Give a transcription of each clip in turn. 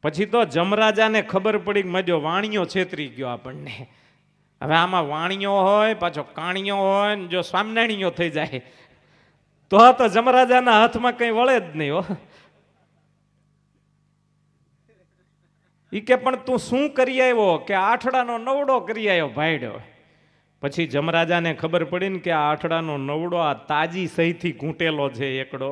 પછી તો જમરાજાને ખબર પડી કે મજો વાણિયો છેતરી ગયો આપણને. હવે આમાં વાણિયો હોય પાછો કાણિયો હોય ને જો સ્વામિનારાયણિયો થઈ જાય તો જમરાજાના હાથમાં કઈ વળે જ નહીં હો. ઈ કે પણ તું શું કરી આવ્યો? કે આઠડાનો નવડો કરી આવ્યો ભાઈડો. પછી જમરાજાને ખબર પડી ને કે આ આઠડાનો નવડો આ તાજી સહીથી ઘૂંટેલો છે એકડો.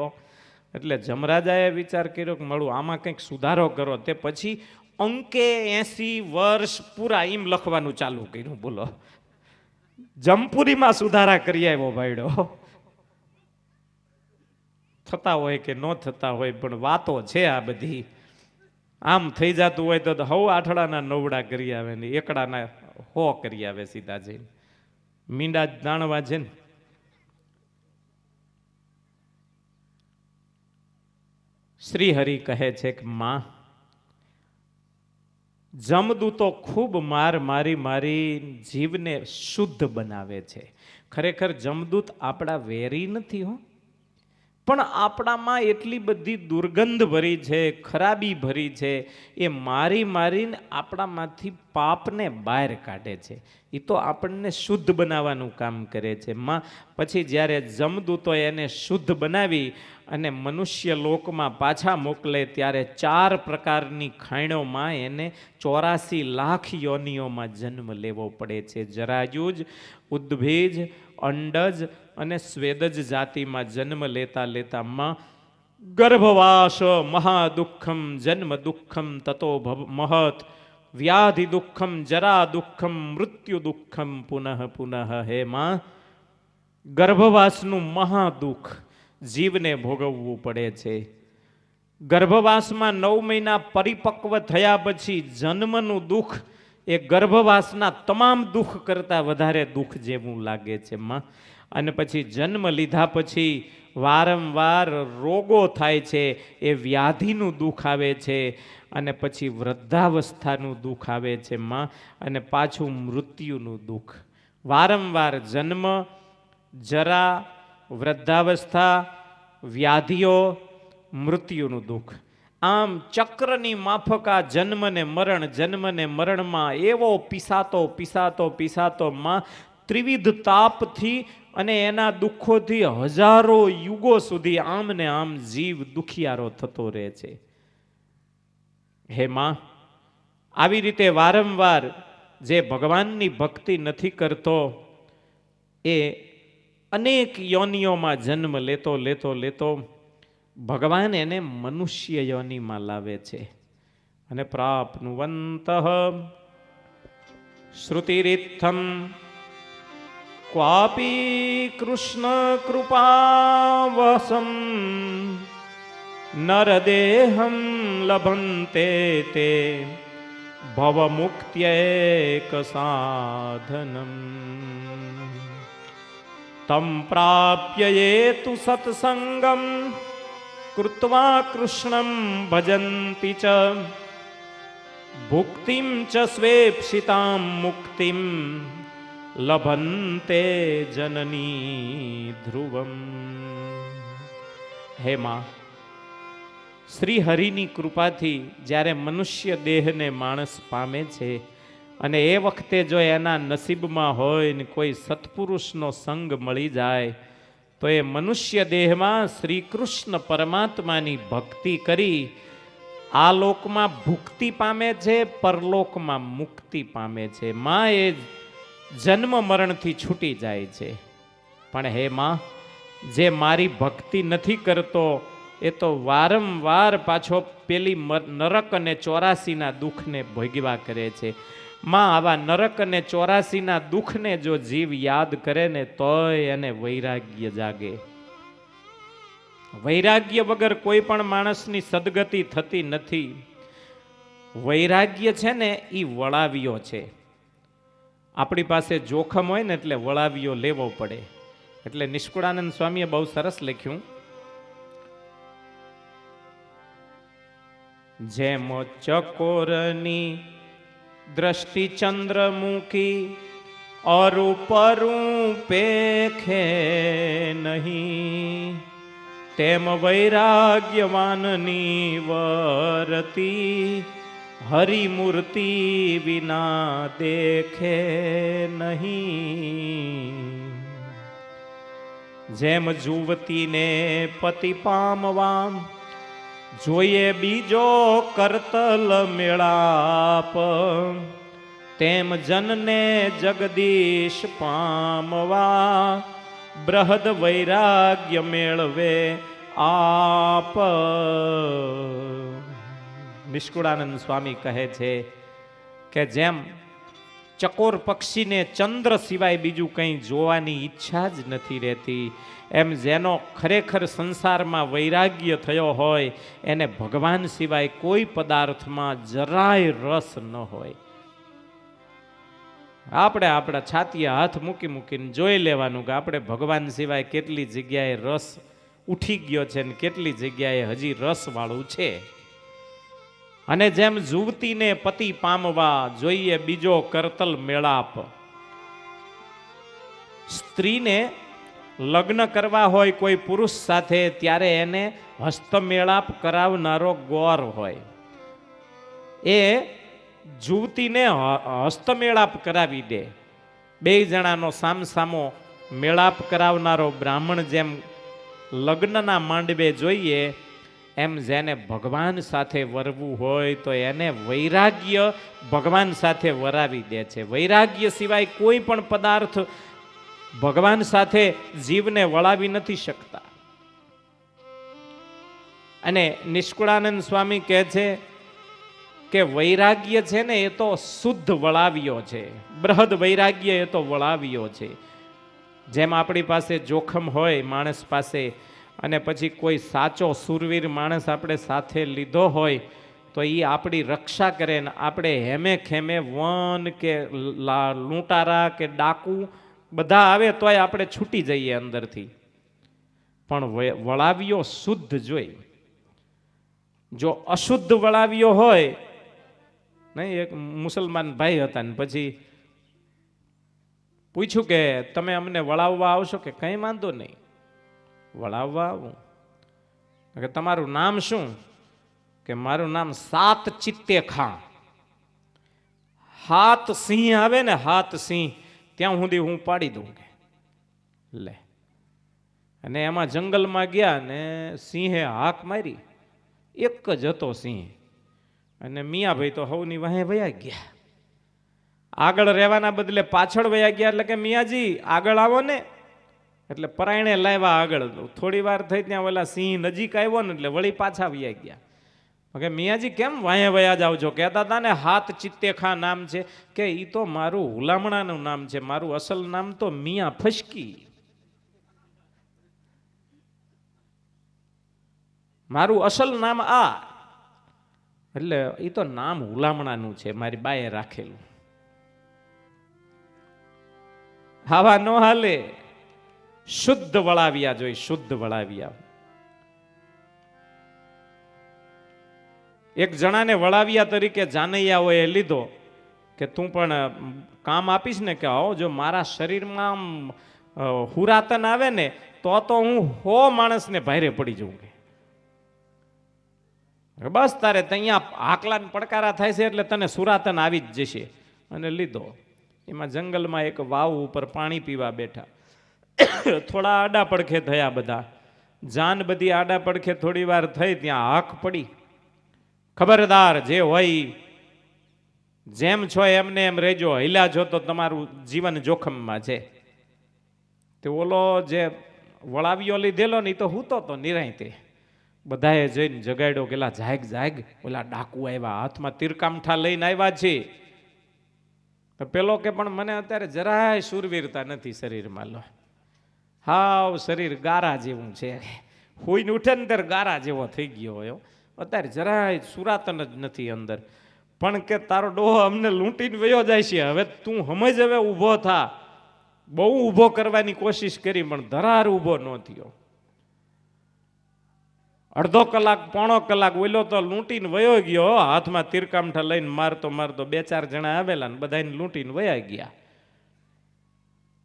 એટલે જમરાજાએ વિચાર કર્યો કે મળું આમાં કંઈક સુધારો કરો. તે પછી અંકે 80 વર્ષ પૂરા એમ લખવાનું ચાલુ કર્યું. બોલો, જમપુરીમાં સુધારા કરી આવ્યો ભાઈડો. થતા હોય કે ન થતા હોય પણ વાતો છે આ બધી. આમ થઈ જતું હોય તો હવ આઠડાના નવડા કરી આવે ને એકડાના હો કરી આવે સીધા જઈને. મીંડા જ દાણવા છે ને. શ્રી હરિ કહે છે કે માં, જમદૂતો ખૂબ મારી જીવને શુદ્ધ બનાવે છે. ખરેખર જમદૂત આપણા વેરી નથી હો, પણ આપણામાં એટલી બધી દુર્ગંધ ભરી છે, ખરાબી ભરી છે, એ મારીને આપણામાંથી પાપને બહાર કાઢે છે. એ તો આપણને શુદ્ધ બનાવવાનું કામ કરે છે માં. પછી જ્યારે જમદૂતો એને શુદ્ધ બનાવી અને મનુષ્ય લોકમાં પાછા મોકલે ત્યારે 4 પ્રકારની ખાણોમાં એને 84 લાખ યોનિઓમાં જન્મ લેવો પડે છે. જરાયુજ, ઉદ્ભીજ, અંડજ અને સ્વેદજ જાતિમાં જન્મ લેતા માં ગર્ભવાસ મહાદુઃખમ જન્મ દુઃખમ તતો મહત વ્યાધિ દુઃખમ જરા દુઃખમ મૃત્યુ દુઃખમ પુનઃ પુનઃ. હે માં, ગર્ભવાસનું મહાદુઃખ જીવને ભોગવવું પડે છે. ગર્ભવાસમાં 9 મહિના પરિપક્વ થયા પછી જન્મનું દુઃખ એ ગર્ભવાસના તમામ દુઃખ કરતાં વધારે દુઃખ જેવું લાગે છે માં. અને પછી જન્મ લીધા પછી વારંવાર રોગો થાય છે, એ વ્યાધિનું દુઃખ આવે છે. અને પછી વૃદ્ધાવસ્થાનું દુઃખ આવે છે માં. અને પાછું મૃત્યુનું દુઃખ. વારંવાર જન્મ, જરા, વૃદ્ધાવસ્થા, વ્યાધિઓ, મૃત્યુનું દુઃખ. આમ ચક્રની માફક આ જન્મને મરણમાં એવો પીસાતો માં ત્રિવિધ તાપથી અને એના દુઃખોથી હજારો યુગો સુધી આમ ને આમ જીવ દુખિયારો થતો રહે છે. હે માં, આવી રીતે વારંવાર જે ભગવાનની ભક્તિ નથી કરતો એ અનેક યોનિઓમાં જન્મ લેતો ભગવાન એને મનુષ્ય યોનિમાં લાવે છે. અને પ્રાપ્નુવંત શ્રુતિરિત્થમ ક્વાપી કૃષ્ણ કૃપાવસમ નરદેહમ લભંતે તે ભવમુક્ત્યૈક સાધનમ તમ પ્રાપ્ય યેતુ સત્સંગમ કૃત્વા કૃષ્ણં ભજન્તિ ચ ભુક્તિમ ચ સ્વેપ્સિતામ મુક્તિમ લભન્તે જનની ધ્રુવમ. હે માં, શ્રી હરિની કૃપાથી જ્યારે મનુષ્ય દેહને માણસ પામે છે અને એ વખતે જો એના નસીબમાં હોય ને કોઈ સત્પુરુષનો સંગ મળી જાય તો એ મનુષ્ય દેહમાં શ્રી કૃષ્ણ પરમાત્માની ભક્તિ કરી આ લોકમાં ભુક્તિ પામે છે, પરલોકમાં મુક્તિ પામે છે. માં એ જન્મ મરણથી છૂટી જાય છે. પણ હે માં, જે મારી ભક્તિ નથી કરતો એ તો વારંવાર પાછો પેલી નરક અને 84ના દુઃખને ભોગવ્યા કરે છે. માં, આવા નરક અને 84ના દુઃખને જો જીવ યાદ કરે ને તોય એને વૈરાગ્ય જાગે. વૈરાગ્ય વગર કોઈ પણ માણસની સદગતિ થતી નથી. વૈરાગ્ય છે ને એ વળાવ્યો છે. આપણી પાસે જોખમ હોય ને એટલે વળાવ્યો લેવો પડે. એટલે નિષ્કુળાનંદ સ્વામીએ બહુ સરસ લખ્યું, જેમ ચકોરની દ્રષ્ટિ ચંદ્રમુખી અરૂપરૂપે ખે નહીં, તેમ વૈરાગ્યવાનની વરતી હરિમૂર્તિ વિના દેખે નહીં. જેમ જુવતીને પતિ પામવા જોઈએ બીજો કરતલ મેળાપ, તેમ જનને જગદીશ પામવા બૃહદ વૈરાગ્ય મેળવે આપ. નિષ્કુળાનંદ સ્વામી કહે છે કે જેમ ચકોર પક્ષીને ચંદ્ર સિવાય બીજું કંઈ જોવાની ઈચ્છા જ નથી રહેતી, એમ જેનો ખરેખર સંસારમાં વૈરાગ્ય થયો હોય એને ભગવાન સિવાય કોઈ પદાર્થમાં જરાય રસ ન હોય. આપણે આપણા છાતીએ હાથ મૂકી મૂકીને જોઈ લેવાનું કે આપણે ભગવાન સિવાય કેટલી જગ્યાએ રસ ઉઠી ગયો છે ને કેટલી જગ્યાએ હજી રસ વાળું છે. અને જેમ યુવતીને પતિ પામવા જોઈએ બીજો કરતલ મેળાપ, સ્ત્રીને લગ્ન કરવા હોય કોઈ પુરુષ સાથે ત્યારે એને હસ્તમેળાપ કરાવનારો ગોર હોય, એ યુવતીને હસ્તમેળાપ કરાવી દે. બે જણાનો સામસામો મેળાપ કરાવનારો બ્રાહ્મણ જેમ લગ્નના માંડવે જોઈએ, એમ જેને ભગવાન સાથે વરવું હોય તો એને વૈરાગ્ય ભગવાન સાથે વરાવી દે છે. વૈરાગ્ય સિવાય કોઈ પણ પદાર્થ ભગવાન સાથે જીવને વળાવી નથી શકતા. અને નિષ્કુળાનંદ સ્વામી કહે છે કે વૈરાગ્ય છે ને એ તો શુદ્ધ વળાવ્યો છે, બૃહદ વૈરાગ્ય એ તો વળાવ્યો છે. જેમ આપણી પાસે જોખમ હોય માણસ પાસે, અને પછી કોઈ સાચો સુરવીર માણસ આપણે સાથે લીધો હોય તો એ આપણી રક્ષા કરે ને આપણે હેમે ખેમે વન કે લૂંટારા કે ડાકુ બધા આવે તોય આપણે છૂટી જઈએ અંદરથી. પણ વળાવ્યો શુદ્ધ જોઈ. જો અશુદ્ધ વળાવ્યો હોય, નહીં, એક મુસલમાન ભાઈ હતા ને પછી પૂછ્યું કે તમે અમને વળાવવા આવશો કે કંઈ વાંધો નહીં, વળાવવા આવું. કે તમારું નામ શું? કે મારું નામ સાત ચિત્તે ખાં. હાથ સિંહ આવે ને, હાથ સિંહ ત્યાં સુધી હું પાડી દઉં કે લે. અને એમાં જંગલમાં ગયા ને સિંહે હાક મારી, એક જ હતો સિંહ. અને મિયાભાઈ તો હવની વાહે વયા ગયા. આગળ રહેવાના બદલે પાછળ વયા ગયા. એટલે કે મિયાજી આગળ આવો ને, એટલે પરાયણે લાવ્યા આગળ. થોડી વાર થઈ ત્યાં ઓલા સિંહ નજીક આવ્યો ને એટલે વળી પાછા વયા ગયા. કે મિયાજી કેમ વાહે વયા જાવ છો? કહેતા હતા ને હાથ ચિત્તે ખા નામ છે. કે એ તો મારું હુલામણાનું નામ છે, મારું અસલ નામ તો મિયા ફસકી, મારું અસલ નામ આ. એટલે એ તો નામ હુલામણાનું છે, મારી બાએ રાખેલું. આવા નો હાલે. શુદ્ધ વળાવ્યા જોઈ, શુદ્ધ વળાવ્યા. એક જણાને વળાવ્યા તરીકે જાનૈયાઓએ લીધો કે તું પણ કામ આપીશ ને? કે આવો, જો મારા શરીરમાં હુરાતન આવે ને તો હું 100 માણસને ભારે પડી જઉં. કે બસ તારે ત્યાં હાકલા પડકારા થાય છે એટલે તને સુરાતન આવી જ જશે. અને લીધો. એમાં જંગલમાં એક વાવ ઉપર પાણી પીવા બેઠા. થોડા આડા પડખે થયા બધા. જાન બધી આડા પડખે થોડી વાર થઈ, ત્યાં હાક પડી, ખબરદાર જે હોય જેમ છો એમને એમ રહેજો, હિલા છો તો તમારું જીવન જોખમમાં છે. તે ઓલો જે વળાવ્યો લીધેલો ને તો હૂતો તો નિરાંતે. બધાએ જઈને જગાડ્યો. કેલા જાગ જાગ, ઓલા ડાકુ આવ્યા, હાથમાં તીરકામઠા લઈને આવ્યા છે. પેલો કે પણ મને અત્યારે જરાય શૂરવીરતા નથી શરીરમાં. લો, હાવ શરીર ગારા જેવું છે, હોઈને ઉઠે ને ત્યારે ગારા જેવો થઈ ગયો હોય, અત્યારે જરાય સુરાતન જ નથી અંદર. પણ કે તારો ડોહો અમને લૂંટીને વયો જાય છે, હવે તું સમજ, હવે ઊભો થા. બહુ ઊભો કરવાની કોશિશ કરી પણ ધરાર ઊભો ન થયો. અડધો કલાક પોણો કલાક ઓલો તો લૂંટીને વયો ગયો, હાથમાં તીરકામઠા લઈને મારતો મારતો 2-4 જણા આવેલા ને બધાને લૂંટીને વયા ગયા.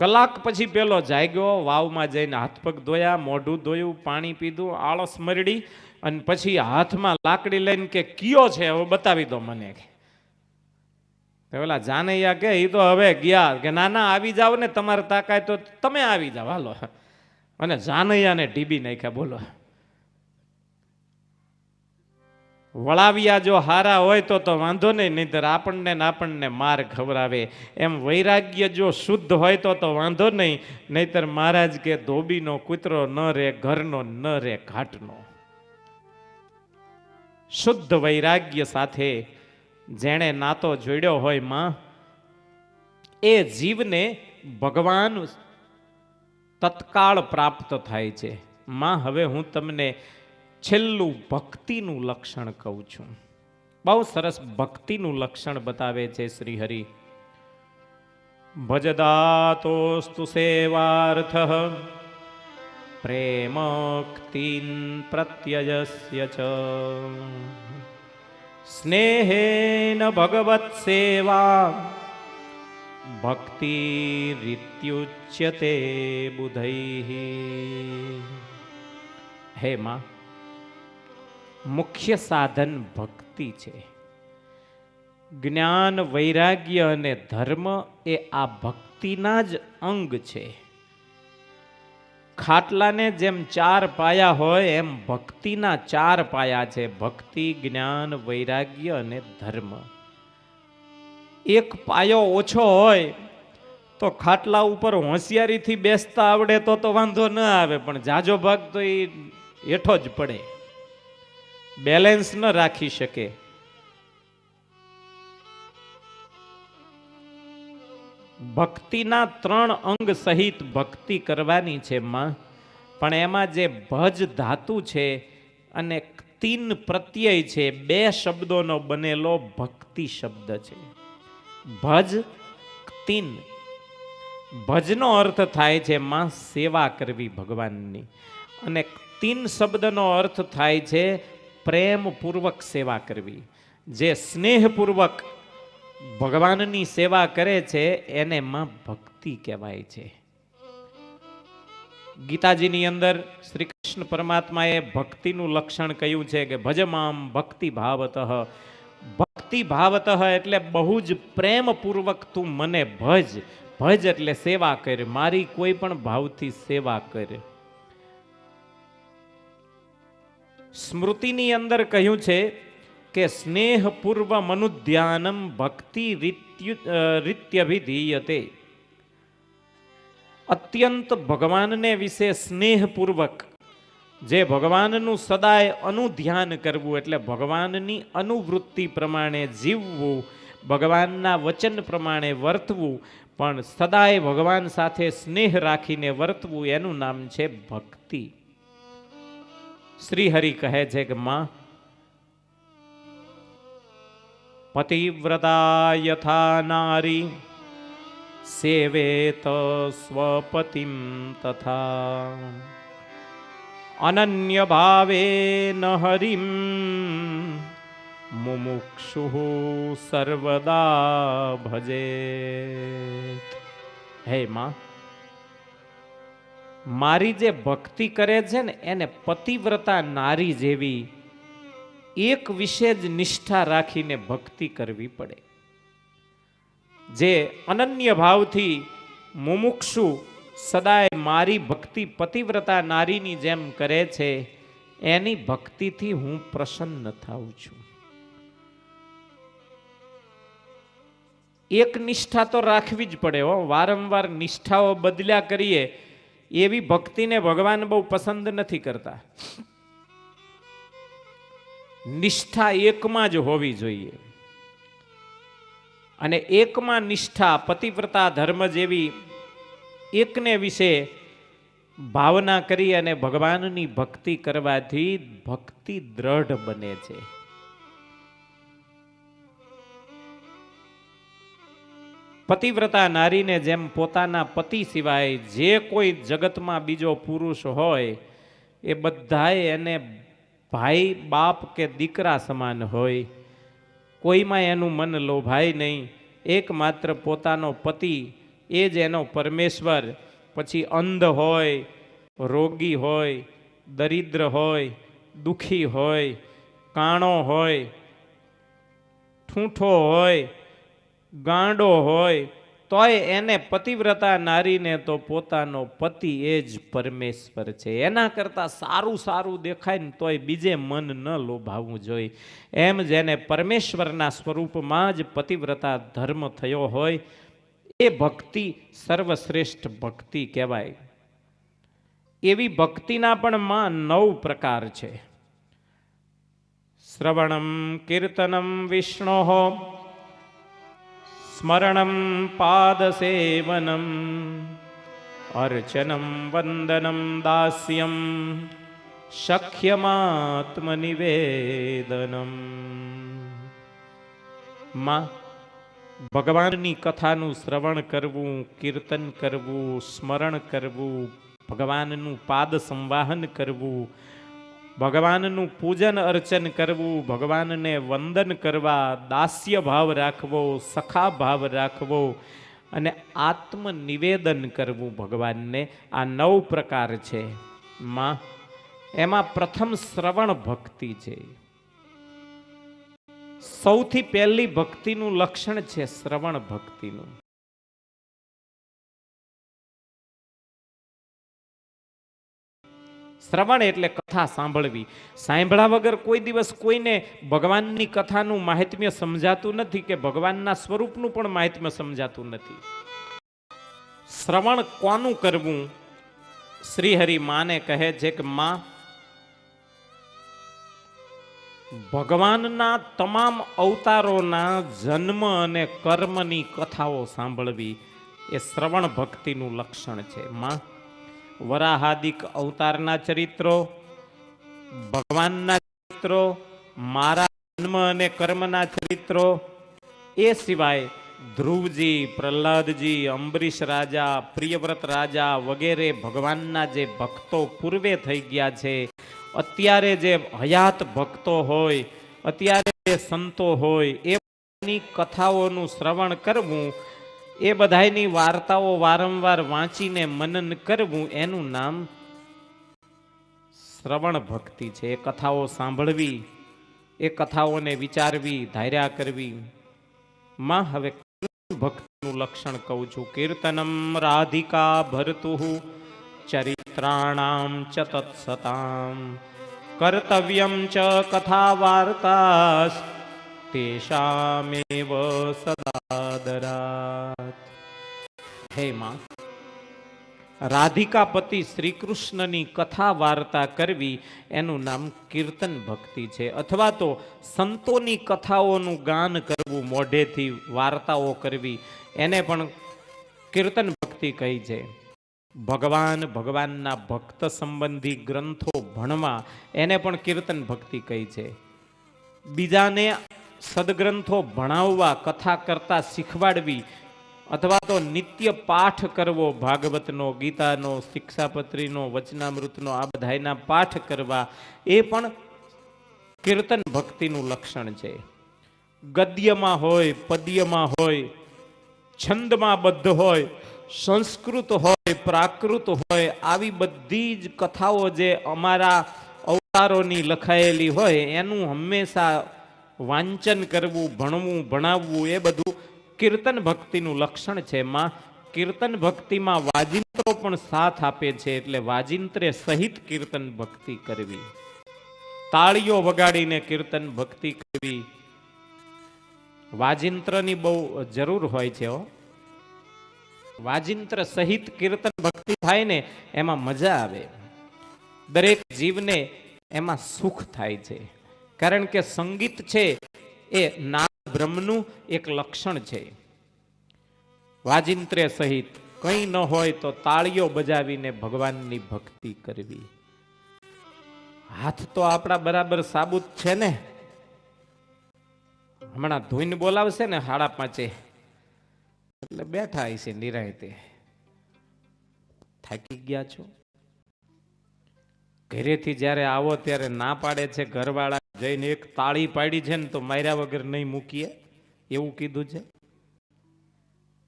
કલાક પછી પેલો જાગ્યો, વાવમાં જઈને હાથ પગ ધોયા, મોઢું ધોયું, પાણી પીધું, આળસ મરડી, અને પછી હાથમાં લાકડી લઈને કે કયો છે હવે બતાવી દો મને. પેલા જાનૈયા કે એ તો હવે ગયા, કે ના ના આવી જાવ ને, તમારે તાકાય તો તમે આવી જાવ હાલો. અને જાનૈયાને ઢીબી નાખ્યા. બોલો, વળાવ્યા જો હારા હોય તો વાંધો નહીં, નહીંતર આપણને માર ખવડાવે. એમ વૈરાગ્ય જો શુદ્ધ હોય તો વાંધો નહીં, નહીંતર મહારાજ કે ધોબીનો કૂતરો ન રે ઘરનો ન રે ઘાટનો. શુદ્ધ વૈરાગ્ય સાથે જેણે નાતો જોડ્યો હોય માં, એ જીવને ભગવાન તત્કાળ પ્રાપ્ત થાય છે. માં હવે હું તમને છેલ્લું ભક્તિનું લક્ષણ કહું છું. બહુ સરસ ભક્તિનું લક્ષણ બતાવે છે શ્રી હરિ. ભજદાતોસ્તુ સેવાર્થ પ્રેમોક્તિન પ્રત્યયસ્ય ચ સ્નેહેન ભગવત સેવા ભક્તિ રીત્યુચ્યતે બુધૈઃ. હે માં, મુખ્ય સાધન ભક્તિ છે. જ્ઞાન, વૈરાગ્ય અને ધર્મ એ આ ભક્તિના જ અંગ છે. ખાટલાને જેમ 4 પાયા હોય એમ ભક્તિના 4 પાયા છે. ભક્તિ, જ્ઞાન, વૈરાગ્ય અને ધર્મ. એક પાયો ઓછો હોય તો ખાટલા ઉપર હોશિયારીથી બેસતા આવડે તો વાંધો ન આવે, પણ જાજો ભાગ તો એ હેઠો જ પડે, બેલેન્સ ન રાખી શકે. ભક્તિના 3 અંગ સહિત ભક્તિ કરવાની છે માં, પણ એમાં જે ભજ ધાતુ છે અને 3 પ્રત્યય છે, 2 શબ્દોનો બનેલો ભક્તિ શબ્દ છે. ભજ 3. ભજનો અર્થ થાય છે માં સેવા કરવી ભગવાનની, અને 3 શબ્દનો અર્થ થાય છે પ્રેમપૂર્વક સેવા કરવી. જે સ્નેહપૂર્વક ભગવાનની સેવા કરે છે એને માં ભક્તિ કહેવાય છે. ગીતાજીની અંદર શ્રી કૃષ્ણ પરમાત્માએ ભક્તિનું લક્ષણ કહ્યું છે કે ભજમામ ભક્તિ ભાવતઃ. ભક્તિ ભાવતઃ એટલે બહુ જ પ્રેમપૂર્વક તું મને ભજ. ભજ એટલે સેવા કર, મારી કોઈ પણ ભાવથી સેવા કર. સ્મૃતિની અંદર કહ્યું છે કે સ્નેહપૂર્વ મનુધ્યાનમ ભક્તિ રીત્યભિધીયતે. અત્યંત ભગવાનને વિશે સ્નેહપૂર્વક જે ભગવાનનું સદાય અનુધ્યાન કરવું, એટલે ભગવાનની અનુવૃત્તિ પ્રમાણે જીવવું, ભગવાનના વચન પ્રમાણે વર્તવું, પણ સદાય ભગવાન સાથે સ્નેહ રાખીને વર્તવું, એનું નામ છે ભક્તિ. શ્રી હરિ કહે છે કે માં, પતિવ્રતા યથા નારી સેવેત સ્વપતિમ તથા અનન્ય ભાવેન હરિમ મુમુક્ષુ સર્વદા ભજે. હે માં, મારી જે ભક્તિ કરે છે ને એને પતિવ્રતા નારી જેવી એક વિશે જ નિષ્ઠા રાખીને ભક્તિ કરવી પડે. જે અનન્ય ભાવથી મુમુક્ષુ સદાય મારી ભક્તિ પતિવ્રતા નારીની જેમ કરે છે, એની ભક્તિથી હું પ્રસન્ન થાઉં છું. એક નિષ્ઠા તો રાખવી જ પડે હો. વારંવાર નિષ્ઠાઓ બદલ્યા કરીએ એવી ભક્તિને ભગવાન બહુ પસંદ નથી કરતા. નિષ્ઠા એકમાં જ હોવી જોઈએ, અને એકમાં નિષ્ઠા પતિવ્રતા ધર્મ જેવી એકને વિશે ભાવના કરી અને ભગવાનની ભક્તિ કરવાથી ભક્તિ દ્રઢ બને છે. પતિવ્રતા નારીને જેમ પોતાના પતિ સિવાય જે કોઈ જગતમાં બીજો પુરુષ હોય એ બધાય એને ભાઈ, બાપ કે દીકરા સમાન હોય. કોઈમાં એનું મન લોભાય નહીં. એકમાત્ર પોતાનો પતિ એ જ એનો પરમેશ્વર. પછી અંધ હોય, રોગી હોય, દરિદ્ર હોય, દુખી હોય, કાણો હોય, ઠૂંઠો હોય, ગાંડો હોય, તોય એને પતિવ્રતા નારીને તો પોતાનો પતિ એ જ પરમેશ્વર છે. એના કરતાં સારું સારું દેખાય ને તોય બીજે મન ન લોભાવવું જોઈએ. એમ જેને પરમેશ્વરના સ્વરૂપમાં જ પતિવ્રતા ધર્મ થયો હોય એ ભક્તિ સર્વશ્રેષ્ઠ ભક્તિ કહેવાય. એવી ભક્તિના પણ માં 9 પ્રકાર છે. શ્રવણમ કીર્તનમ વિષ્ણોઃ, સ્મરણમ પાદસેવનમ, અર્ચનમ વંદનમ દાસ્યમ, શક્યમાત્મનિવેદનમ. માં ભગવાનની કથાનું શ્રવણ કરવું, કીર્તન કરવું, સ્મરણ કરવું, ભગવાનનું પાદ સંવાહન કરવું, ભગવાનનું પૂજન અર્ચન કરવું, ભગવાનને વંદન કરવા, દાસ્ય ભાવ રાખવો, સખા ભાવ રાખવો અને આત્મનિવેદન કરવું ભગવાનને. આ 9 પ્રકાર છે માં. એમાં પ્રથમ શ્રવણ ભક્તિ છે. સૌથી પહેલી ભક્તિનું લક્ષણ છે શ્રવણ ભક્તિનું. શ્રવણ એટલે કથા સાંભળવી. સાંભળ્યા વગર કોઈ દિવસ કોઈને ભગવાનની કથાનું માહાત્મ્ય સમજાતું નથી કે ભગવાનના સ્વરૂપનું પણ માહાત્મ્ય સમજાતું નથી. શ્રવણ કોનું કરવું? શ્રીહરિ માને કહે છે કે માં, ભગવાનના તમામ અવતારોના જન્મ અને કર્મની કથાઓ સાંભળવી એ શ્રવણ ભક્તિનું લક્ષણ છે. માં વરાહાદિક અવતારના ચરિત્રો, ભગવાનના ચરિત્રો, મારા જન્મ અને કર્મના ચરિત્રો, એ સિવાય ધ્રુવજી, પ્રહલાદજી, અંબરીશ રાજા, પ્રિયવ્રત રાજા વગેરે ભગવાનના જે ભક્તો પૂર્વે થઈ ગયા છે, અત્યારે જે હયાત ભક્તો હોય, અત્યારે જે સંતો હોય, એની કથાઓનું શ્રવણ કરવું, એ બધાની વાર્તાઓ વારંવાર વાંચીને મનન કરવું, એનું નામ શ્રવણ ભક્તિ છે. એ કથાઓ સાંભળવી, એ કથાઓને વિચારવી, ધાર્યા કરવી. માં હવે ભક્તિનું લક્ષણ કહું છું. કીર્તનમ રાધિકા ભરતુઃ ચરિત્રાણામ ચ તત્સતામ, કર્તવ્યમ ચ કથા વાર્તાસ તેષામેવ સદાદરાત. હે માં, રાધિકાપતિ શ્રી કૃષ્ણની કથા વાર્તા કરવી એનું નામ કીર્તન ભક્તિ છે. અથવા તો સંતોની કથાઓનું ગાન કરવું, મોઢેથી વાર્તાઓ કરવી, એને પણ કીર્તન ભક્તિ કહી છે. ભગવાનના ભક્ત સંબંધી ગ્રંથો ભણવા એને પણ કીર્તન ભક્તિ કહી છે. બીજાને સદગ્રંથો ભણાવવા, કથા કરતા શીખવાડવી, અથવા તો નિત્ય પાઠ કરવો, ભાગવતનો, ગીતાનો, શિક્ષાપત્રીનો, વચનામૃતનો, આ બધાના પાઠ કરવા, એ પણ કીર્તન ભક્તિનું લક્ષણ છે. ગદ્યમાં હોય, પદ્યમાં હોય, છંદમાં બદ્ધ હોય, સંસ્કૃત હોય, પ્રાકૃત હોય, આવી બધી જ કથાઓ જે અમારા અવતારોની લખાયેલી હોય એનું હંમેશા વાંચન કરવું, ભણવું, ભણાવવું, એ બધું કીર્તન ભક્તિનું લક્ષણ છે. માં કીર્તન ભક્તિમાં વાજિંત્રો પણ સાથ આપે છે, એટલે વાજિંત્રે સહિત કીર્તન ભક્તિ કરવી, તાળીઓ વગાડીને કીર્તન ભક્તિ કરવી. વાજિંત્રની બહુ જરૂર હોય છે. વાજિંત્ર સહિત કીર્તન ભક્તિ થાય ને એમાં મજા આવે. દરેક જીવને એમાં સુખ થાય છે. કારણ કે સંગીત છે એ નાદ બ્રહ્મનું એક લક્ષણ છે. વાજિંત્રે સહિત કંઈ ન હોય તો તાળીઓ બજાવીને ભગવાનની ભક્તિ કરવી. હાથ તો આપણા બરાબર સાબુત છે ને? હમણાં ધૂન બોલાવશે ને 5:30, એટલે બેઠા હશે નિરાંતે. થાકી ગયા છો? ઘરેથી જ્યારે આવો ત્યારે ના પાડે છે ઘરવાળા, જઈને એક તાળી પાડી છે ને તો માર્યા વગર નહીં મૂકીએ, એવું કીધું છે.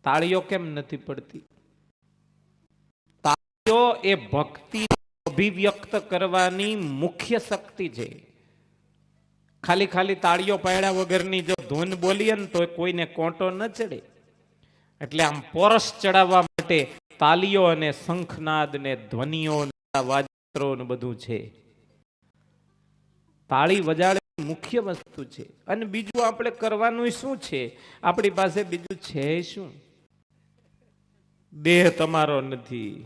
તાળીઓ કેમ નથી પડતી? તાળીઓ એ ભક્તિ અભિવ્યક્ત કરવાની મુખ્ય શક્તિ છે. ખાલી ખાલી તાળીઓ પાડ્યા વગરની જો ધૂન બોલીએ ને તો કોઈને કોંટો ન ચડે. એટલે આમ પોરસ ચડાવવા માટે તાલીઓ અને શંખનાદ ને ધ્વનિઓ વાજત્રો ને બધું છે. તાળી વજાડે મુખ્ય વસ્તુ છે. અને બીજું આપણે કરવાનું શું છે? આપણી પાસે બીજું છે શું? દેહ તમારો નથી,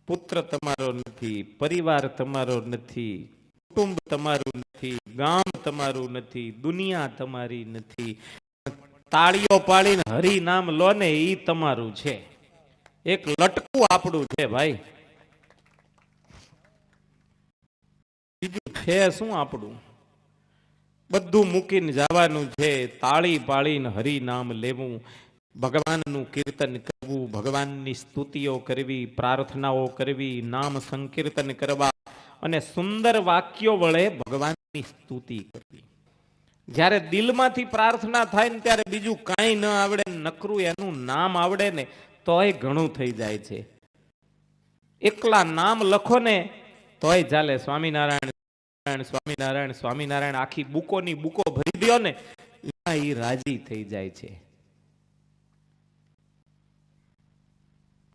પુત્ર તમારો નથી, પરિવાર તમારો નથી, કુટુંબ તમારું નથી, ગામ તમારું નથી, દુનિયા તમારી નથી. તાળીઓ પાડીને હરિ નામ લો ને ઈ તમારું છે. એક લટકું આપણું છે ભાઈ, બીજું છે શું આપણું? બધું મૂકીને જવાનું છે. તાળી પાડીને હરિ નામ લેવું, ભગવાનનું કીર્તન કરવું, ભગવાનની સ્તુતિઓ કરવી, પ્રાર્થનાઓ કરવી, નામ સંકીર્તન કરવા અને સુંદર વાક્યો વડે ભગવાનની સ્તુતિ કરવી. જ્યારે દિલમાંથી પ્રાર્થના થાય ને ત્યારે બીજું કાંઈ ન આવડે, નકરું એનું નામ આવડે ને તોય ઘણું થઈ જાય છે. એકલા નામ લખો ને તોય ચાલે. સ્વામિનારાયણ સ્વામિનારાયણ સ્વામિનારાયણ આખી બુકોની બુકો ભરી દો ને એ રાજી થઈ જાય છે.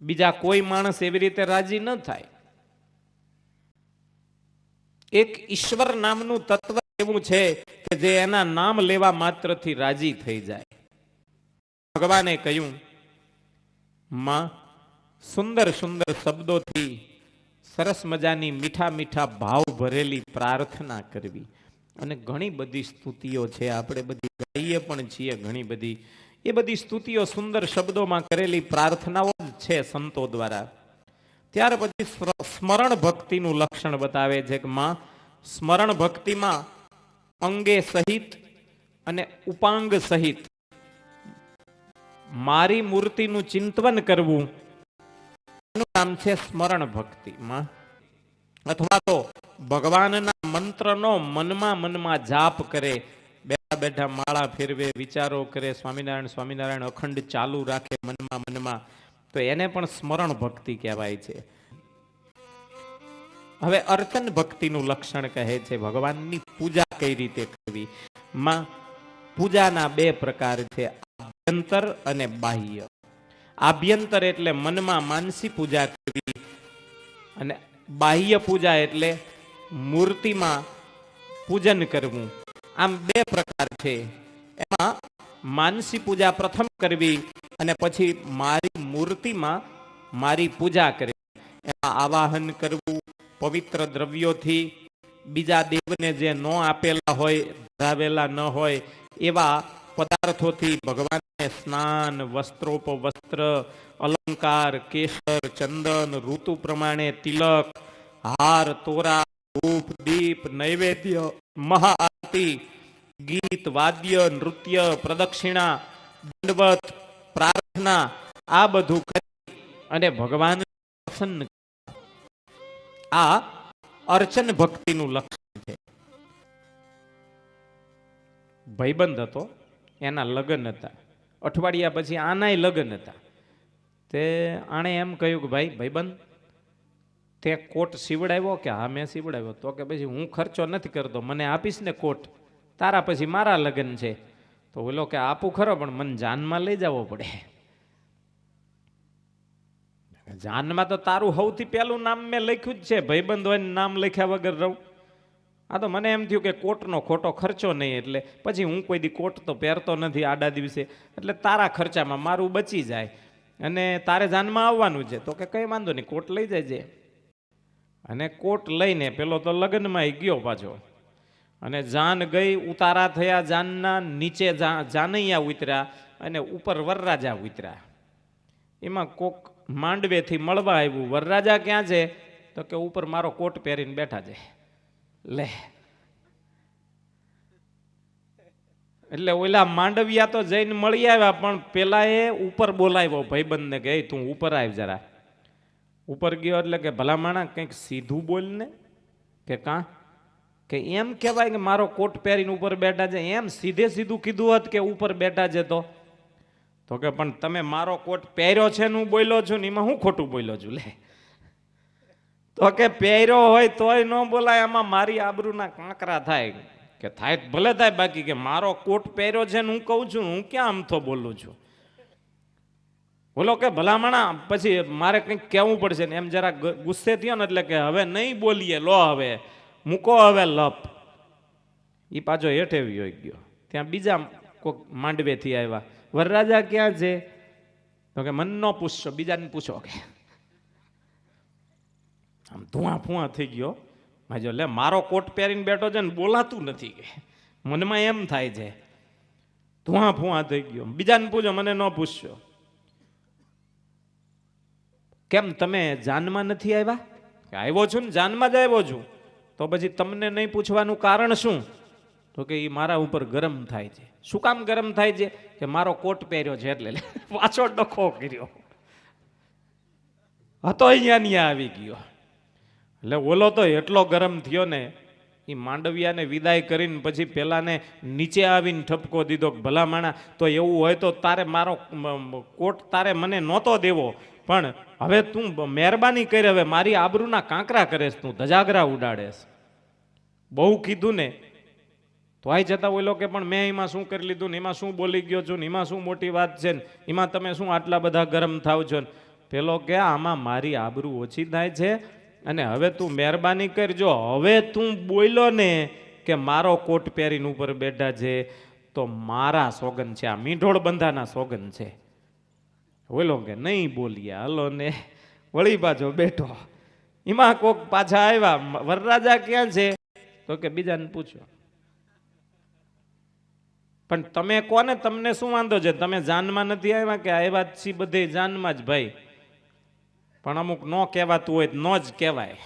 બીજા કોઈ માણસ એવી રીતે રાજી ન થાય. એક ઈશ્વર નામનું તત્વ એવું છે કે જે એના નામ લેવા માત્રથી રાજી થઈ જાય. ભગવાને કહ્યું, માં સુંદર સુંદર શબ્દોથી સરસ મજાની મીઠા મીઠા ભાવ ભરેલી પ્રાર્થના કરવી. અને ઘણી બધી સ્તુતિઓ છે, આપણે બધી ગાઈએ પણ છીએ ઘણી બધી. એ બધી સ્તુતિઓ સુંદર શબ્દોમાં કરેલી પ્રાર્થનાઓ જ છે સંતો દ્વારા. ત્યાર પછી સ્મરણ ભક્તિનું લક્ષણ બતાવે છે કે માં સ્મરણ ભક્તિમાં અંગે સહિત અને ઉપાંગ સહિત મારી મૂર્તિનું ચિંતન કરવું એનું નામ છે સ્મરણ ભક્તિ. માં અથવા તો ભગવાનના મંત્રનો મનમાં જાપ કરે, બેઠા બેઠા માળા ફેરવે, વિચારો કરે, સ્વામિનારાયણ સ્વામિનારાયણ અખંડ ચાલુ રાખે મનમાં, તો એને પણ સ્મરણ ભક્તિ કહેવાય છે. હવે અર્ચન ભક્તિનું લક્ષણ કહે છે ભગવાનની પૂજા કઈ રીતે કરવી. માં પૂજાના બે પ્રકાર છે, આભ્યંતર અને બાહ્ય. આભ્યંતર એટલે મનમાં માનસી પૂજા કરવી, અને બાહ્ય પૂજા એટલે મૂર્તિમાં પૂજન કરવું. આમ બે પ્રકાર છે. એમાં માનસી પૂજા પ્રથમ કરવી અને પછી મારી મૂર્તિમાં મારી પૂજા કરવી. એમાં આવાહન કરવું, પવિત્ર દ્રવ્યોથી બીજા દેવને જે ન આપેલા હોય, ધરાવેલા ન હોય એવા પદાર્થોથી ભગવાનને સ્નાન, વસ્ત્રોપવસ્ત્ર, અલંકાર, કેસર, ચંદન, ઋતુ પ્રમાણે તિલક, હાર, તોરા, ધૂપ, દીપ, નૈવેદ્ય, મહાઆરતી, ગીત, વાદ્ય, નૃત્ય, પ્રદક્ષિણા, દંડવત, પ્રાર્થના, આ બધું કરી અને ભગવાન પ્રસન્ન. આ અર્ચન ભક્તિનું લક્ષણ છે. ભાઈબંધ હતો, એના લગ્ન હતા. અઠવાડિયા પછી આનાય લગ્ન હતા. તે આણે એમ કહ્યું કે ભાઈબંધ તે કોટ સીવડાવ્યો? કે હા મેં સીવડાવ્યો. તો કે પછી હું ખર્ચો નથી કરતો, મને આપીશ ને કોટ, તારા પછી મારા લગ્ન છે. તો બોલો કે આપું ખરો, પણ મને જાનમાં લઈ જવો પડે. જાનમાં તો તારું સૌથી પહેલું નામ મેં લખ્યું જ છે, ભાઈબંધ હોય નામ લખ્યા વગર રહું? આ તો મને એમ થયું કે કોટનો ખોટો ખર્ચો નહીં, એટલે પછી હું કોઈ દી કોટ તો પહેરતો નથી આડા દિવસે, એટલે તારા ખર્ચામાં મારું બચી જાય અને તારે જાનમાં આવવાનું છે. તો કે કંઈ વાંધો નહીં, કોટ લઈ જાય. અને કોટ લઈને પેલો તો લગ્નમાં ગયો પાછો, અને જાન ગઈ, ઉતારા થયા જાનના, નીચે જાનૈયા ઉતર્યા અને ઉપર વરરાજા ઉતર્યા. એમાં કોક માંડવેથી મળવા આવ્યું, વરરાજા ક્યાં છે? તો કે ઉપર મારો કોટ પહેરીને બેઠા છે. લે, એટલે ઓલા માંડવિયા તો જઈને મળી આવ્યા, પણ પેલા એ ઉપર બોલાવ્યો ભાઈબંધને કે તું ઉપર આવ જરા. ઉપર ગયો એટલે કે ભલા માણા કંઈક સીધું બોલ ને, કે કાં? કે એમ કહેવાય કે મારો કોટ પહેરીને ઉપર બેઠા છે, એમ સીધે સીધું કીધું હોત કે ઉપર બેઠા છે તો તો કે પણ તમે મારો કોટ પહેર્યો છે ને હું બોલ્યો છું ને એમાં હું ખોટું બોલ્યો છું લે. તો કે પહેર્યો હોય તોય ન બોલાય, આમાં મારી આબરૂના કાંકરા થાય. કે થાય ભલે થાય, બાકી કે મારો કોટ પહેર્યો છે ને હું કહું છું, હું ક્યાં આમથો બોલું છું. બોલો કે ભલામણા પછી મારે કંઈક કહેવું પડશે ને એમ જરા ગુસ્સે થયો ને એટલે કે હવે નહીં બોલીએ, લો હવે મૂકો હવે લપ. એ પાછો હેઠે વયો ગયો. ત્યાં બીજા કોઈક માંડવેથી આવ્યા, વરરાજા ક્યાં છે? તો કે મન ન પૂછશો, બીજાને પૂછો. કે આમ ધુઆ ફુઆ થઈ ગયો. જો લે મારો કોટ પહેરીને બેઠો છે ને બોલાતું નથી, કે મનમાં એમ થાય છે. ધુઆ ફુઆ થઈ ગયો. બીજાને પૂછો, મને ન પૂછશો. કેમ તમે જાનમાં નથી આવ્યા? કે આવ્યો છું ને, જાનમાં જ આવ્યો છું. તો પછી તમને નહીં પૂછવાનું કારણ શું? તો કે એ મારા ઉપર ગરમ થાય છે. શું કામ ગરમ થાય છે? કે મારો કોટ પહેર્યો છે એટલે. પાછો ડખો કર્યો હતો, અહીંયા આવી ગયો. એટલે ઓલો તો એટલો ગરમ થયો ને, એ માંડવિયાને વિદાય કરીને પછી પેલાને નીચે આવીને ઠપકો દીધો કે ભલા માણા, તો એવું હોય તો તારે મારો કોટ તારે મને નહોતો દેવો, પણ હવે તું મહેરબાની કરી, હવે મારી આબરૂના કાંકરા કરેશ, તું ધજાગરા ઉડાડેશ. બહુ કીધું ને તો આઈ જતા ઓલો કે પણ મેં એમાં શું કરી લીધું ને, એમાં શું બોલી ગયો છું ને, એમાં શું મોટી વાત છે ને, એમાં તમે શું આટલા બધા ગરમ થાવ છો ને. પેલો કે આમાં મારી આબરૂ ઓછી થાય છે, અને હવે તું મહેરબાની કરજો, હવે તું બોલ્યો ને કે મારો કોટ પહેરીને ઉપર બેઠા છે, તો મારા સોગન છે, આ મીંઢોળ બંધાના સોગન છે. બોલો કે નહીં બોલીએ, હલો ને વળી પાછો બેઠો. એમાં કોક પાછા આવ્યા, વરરાજા ક્યાં છે? તો કે બીજાને પૂછો. પણ તમે કોને, તમને શું વાંધો છે? તમે જાનમાં નથી આવ્યા કે આવ્યા જ છી બધે જાનમાં જ ભાઈ, પણ અમુક ન કહેવાતું હોય ન જ કહેવાય.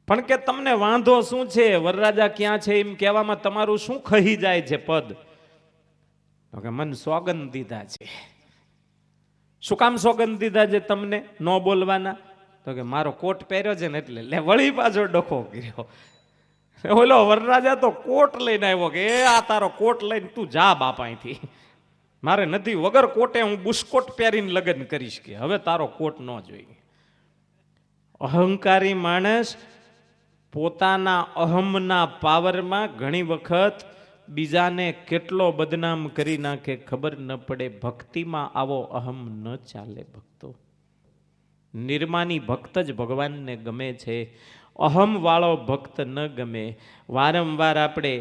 પણ કે તમને વાંધો શું છે? વરરાજા ક્યાં છે એમ કહેવામાં તમારું શું ખહી જાય છે પદ? તો કે મન સોગંદ દીધા છે. શું કામ સોગંદ દીધા છે તમને ન બોલવાના? તો કે મારો કોટ પહેર્યો છે ને એટલે. લે વળી પાછો ડખો કર્યો. ઓલો વરરાજા તો કોટ લઈને આવ્યો કે આ તારો કોટ લઈને તું જા બાપા અહીંથી, મારે નથી, વગર કોટે હું બુસ્કોટ પહેરીને લગ્ન કરીશ, કે હવે તારો કોટ ન જોઈએ. અહંકારી માણસ પોતાના અહમના પાવરમાં ઘણી વખત બીજાને કેટલો બદનામ કરી નાખે ખબર ન પડે. ભક્તિમાં આવો અહમ ન ચાલે ભક્તો. નિર્માની ભક્ત જ ભગવાનને ગમે છે, અહમ વાળો ભક્ત ન ગમે. વારંવાર આપણે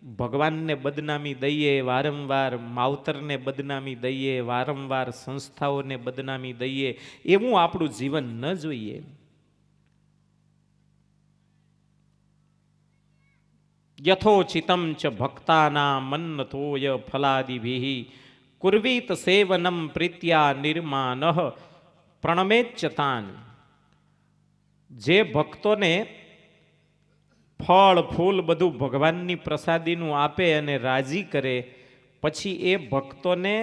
ભગવાનને બદનામી દઈએ, વારંવાર માવતરને બદનામી દઈએ, વારંવાર સંસ્થાઓને બદનામી દઈએ, એવું આપણું જીવન ન જોઈએ. યથોચિતમ ચ ભક્તાના મન્નતોય ફલાદિભિઃ કુર્વીત સેવનમ પ્રીત્યા નિર્માનઃ પ્રણમેચ્યતાન. જે ભક્તોને ફળ ફૂલ બધું ભગવાનની પ્રસાદીનું આપે અને રાજી કરે, પછી એ ભક્તોને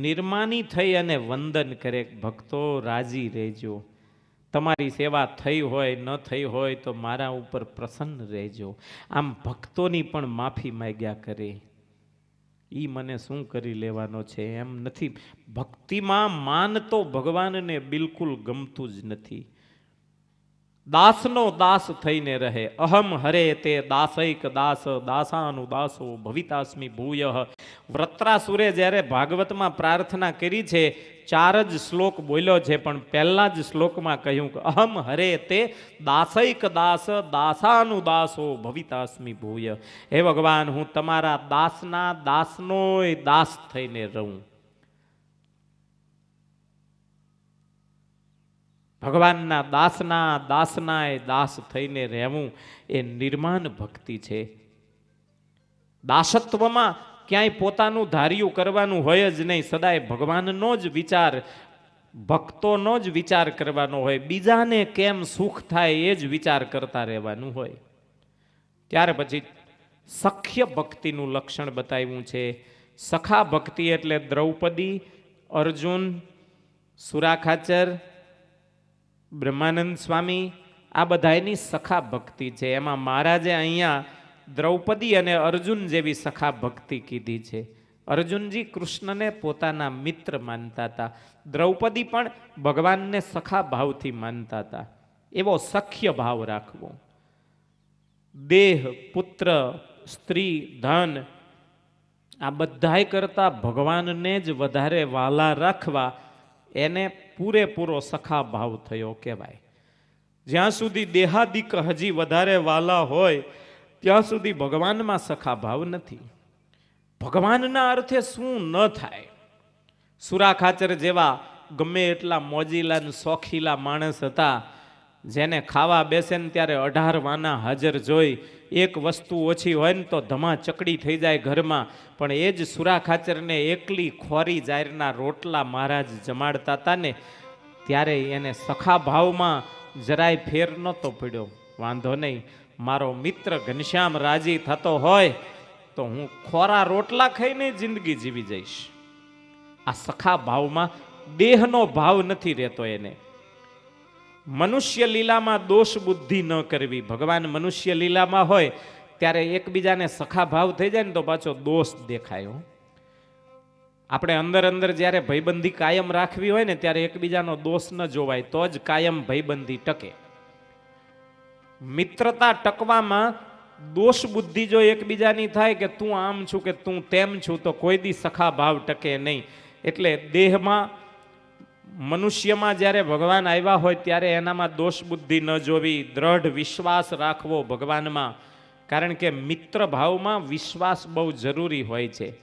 નિર્માની થઈ અને વંદન કરે. ભક્તો રાજી રહેજો, તમારી સેવા થઈ હોય ન થઈ હોય તો મારા ઉપર પ્રસન્ન રહેજો. આમ ભક્તોની પણ માફી માંગ્યા કરે. એ મને શું કરી લેવાનો છે એમ નથી. ભક્તિમાં માન તો ભગવાનને બિલકુલ ગમતું જ નથી. દાસનો દાસ થઈને રહે. અહમ હરે તે દાસૈક દાસ દાસાનુ દાસો ભવિતાસ્મિ ભૂયઃ. વૃત્રાસુરે જ્યારે ભાગવતમાં પ્રાર્થના કરી છે, 4 જ શ્લોક બોલ્યો છે, પણ પહેલા જ શ્લોકમાં કહ્યું કે અહમ હરે તે દાસૈક દાસ દાસાનુ દાસો ભવિતાસ્મિ ભૂય. હે ભગવાન, હું તમારા દાસના દાસનોય દાસ થઈને રહું. ભગવાનના દાસનાય દાસ થઈને રહેવું એ નિર્માણ ભક્તિ છે. દાસત્વમાં ક્યાંય પોતાનું ધાર્યું કરવાનું હોય જ નહીં. સદાય ભગવાનનો જ વિચાર, ભક્તોનો જ વિચાર કરવાનો હોય. બીજાને કેમ સુખ થાય એ જ વિચાર કરતા રહેવાનું હોય. ત્યાર પછી સખ્ય ભક્તિનું લક્ષણ બતાવ્યું છે. સખા ભક્તિ એટલે દ્રૌપદી, અર્જુન, સુરાખાચર, બ્રહ્માનંદ સ્વામી, આ બધાની સખા ભક્તિ છે. એમાં મહારાજે અહીંયા દ્રૌપદી અને અર્જુન જેવી સખા ભક્તિ કીધી છે. અર્જુનજી કૃષ્ણને પોતાના મિત્ર માનતા હતા. દ્રૌપદી પણ ભગવાનને સખા ભાવથી માનતા હતા. એવો સખ્ય ભાવ રાખવો. દેહ, પુત્ર, સ્ત્રી, ધન આ બધાય કરતા ભગવાનને જ વધારે વાલા રાખવા, એને પૂરેપૂરો સખા ભાવ થયો કહેવાય. જ્યાં સુધી દેહાદિક હજી વધારે વાલા હોય ત્યાં સુધી ભગવાનમાં સખા ભાવ નથી. ભગવાનના અર્થે શું ન થાય. સુરા ખાચર જેવા ગમે એટલા મોજીલા શોખીલા માણસ હતા, જેને ખાવા બેસે ને ત્યારે 18 વાના હાજર જોઈ, એક વસ્તુ ઓછી હોય ને તો ધમા ચકડી થઈ જાય ઘરમાં. પણ એ જ સુરા ખાચરને એકલી ખોરી જારના રોટલા મહારાજ જમાડતા હતા ને, ત્યારે એને સખા ભાવમાં જરાય ફેર નહોતો પડ્યો. વાંધો નહીં, મારો મિત્ર ઘનશ્યામ રાજી થતો હોય તો હું ખોરા રોટલા ખાઈને જિંદગી જીવી જઈશ. આ સખા ભાવમાં દેહનો ભાવ નથી રહેતો. એને મનુષ્ય લીલામાં દોષ બુદ્ધિ ન કરવી. ભગવાન મનુષ્ય લીલામાં હોય ત્યારે એકબીજાને સખા ભાવ થઈ જાય ને તો પાછો દોષ દેખાય. આપણે અંદર અંદર જ્યારે ભાઈબંધી કાયમ રાખવી હોય ને ત્યારે એકબીજાનો દોષ ન જોવાય, તો જ કાયમ ભાઈબંધી ટકે. મિત્રતા ટકવામાં દોષ બુદ્ધિ જો એકબીજાની થાય કે તું આમ છું કે તું તેમ છું, તો કોઈ દી સખા ભાવ ટકે નહીં. એટલે દેહમાં મનુષ્યમાં જ્યારે ભગવાન આવ્યા હોય ત્યારે એનામાં દોષ બુદ્ધિ ન જોવી, દ્રઢ વિશ્વાસ રાખવો ભગવાનમાં. કારણ કે મિત્ર ભાવમાં વિશ્વાસ બહુ જરૂરી હોય છે.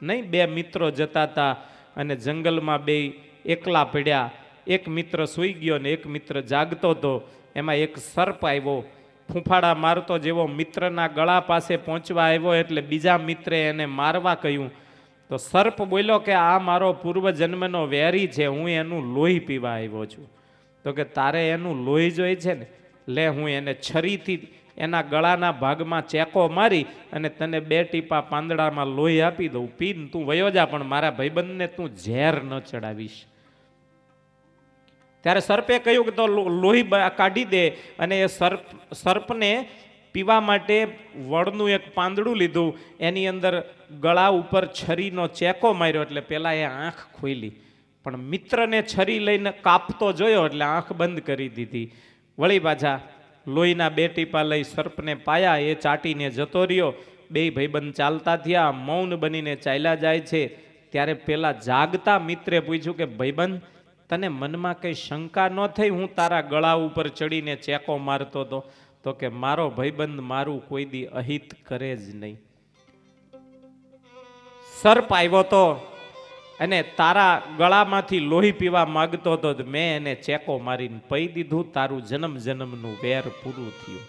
નહીં, 2 મિત્રો જતા હતા અને જંગલમાં 2 એકલા પડ્યા. એક મિત્ર સૂઈ ગયો ને એક મિત્ર જાગતો હતો. એમાં એક સર્પ આવ્યો, ફૂંફાડા મારતો જેવો મિત્રના ગળા પાસે પહોંચવા આવ્યો એટલે બીજા મિત્રે એને મારવા કહ્યું. તો સર્પ બોલ્યો કે આ મારો પૂર્વજન્મનો વેરી છે, હું એનું લોહી પીવા આવ્યો છું. તો કે તારે એનું લોહી જોઈ છે ને, લે હું એને છરીથી એના ગળાના ભાગમાં ચેકો મારી અને તને 2 ટીપા પાંદડામાં લોહી આપી દઉં, પીને તું વયો જા, પણ મારા ભાઈબંધને તું ઝેર ન ચડાવીશ. ત્યારે સર્પે કહ્યું કે તો લોહી કાઢી દે. અને એ સર્પને પીવા માટે વડનું એક પાંદડું લીધું, એની અંદર ગળા ઉપર છરીનો ચેકો માર્યો એટલે પેલા એ આંખ ખોલી. પણ મિત્રને છરી લઈને કાપતો જોયો એટલે આંખ બંધ કરી દીધી. વળી પાછા લોહીના 2 ટીપા લઈ સર્પને પાયા, એ ચાટીને જતો રહ્યો. 2 ભાઈબંધ ચાલતા થયા, મૌન બનીને ચાલ્યા જાય છે. ત્યારે પેલા જાગતા મિત્રે પૂછ્યું કે ભાઈબંધ, તને મનમાં કઈ શંકા ન થઈ હું તારા ગળા ઉપર ચડીને ચેકો મારતો હતો? તો કે મારો ભાઈબંધ મારું કોઈ દી અહિત કરે જ નહીં. સર્પ આવ્યો તો અને તારા ગળામાંથી લોહી પીવા માંગતો હતો, મેં એને ચેકો મારીને પઈ દીધું, તારું જન્મ જન્મનું વેર પૂરું થયું.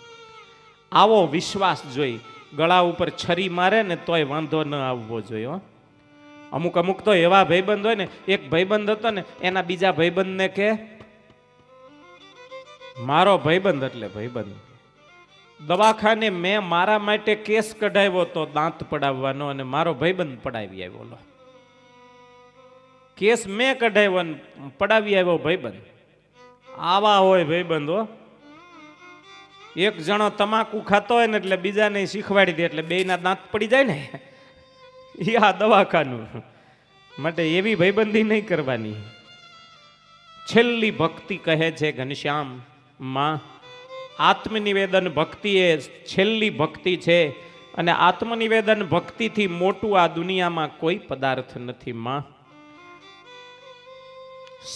આવો વિશ્વાસ જોઈ. ગળા ઉપર છરી મારે ને તોય વાંધો ન આવવો જોઈએ. અમુક અમુક તો એવા ભાઈબંધ હોય ને, એક ભાઈબંધ હતો ને એના બીજા ભાઈબંધને કે મારો ભાઈબંધ એટલે ભાઈબંધ. દવાખાને મેં મારા માટે કેસ કઢાવ્યો તો દાંત પડાવવાનો, અને મારો ભાઈબંધ પડાવી આવ્યો. કેસ મેં કઢાવ્યો ને પડાવી આવ્યો ભાઈબંધ. આવા હોય ભાઈબંધો. એક જણો તમાકુ ખાતો હોય ને એટલે બીજાને શીખવાડી દે એટલે 2ના દાંત પડી જાય ને, આ દવાખાનું. માટે એવી ભાઈબંધી નહીં કરવાની. છેલ્લી ભક્તિ કહે છે ઘનશ્યામ માં, આત્મનિવેદન ભક્તિ એ છેલ્લી ભક્તિ છે. અને આત્મનિવેદન ભક્તિથી મોટું આ દુનિયામાં કોઈ પદાર્થ નથી. માં,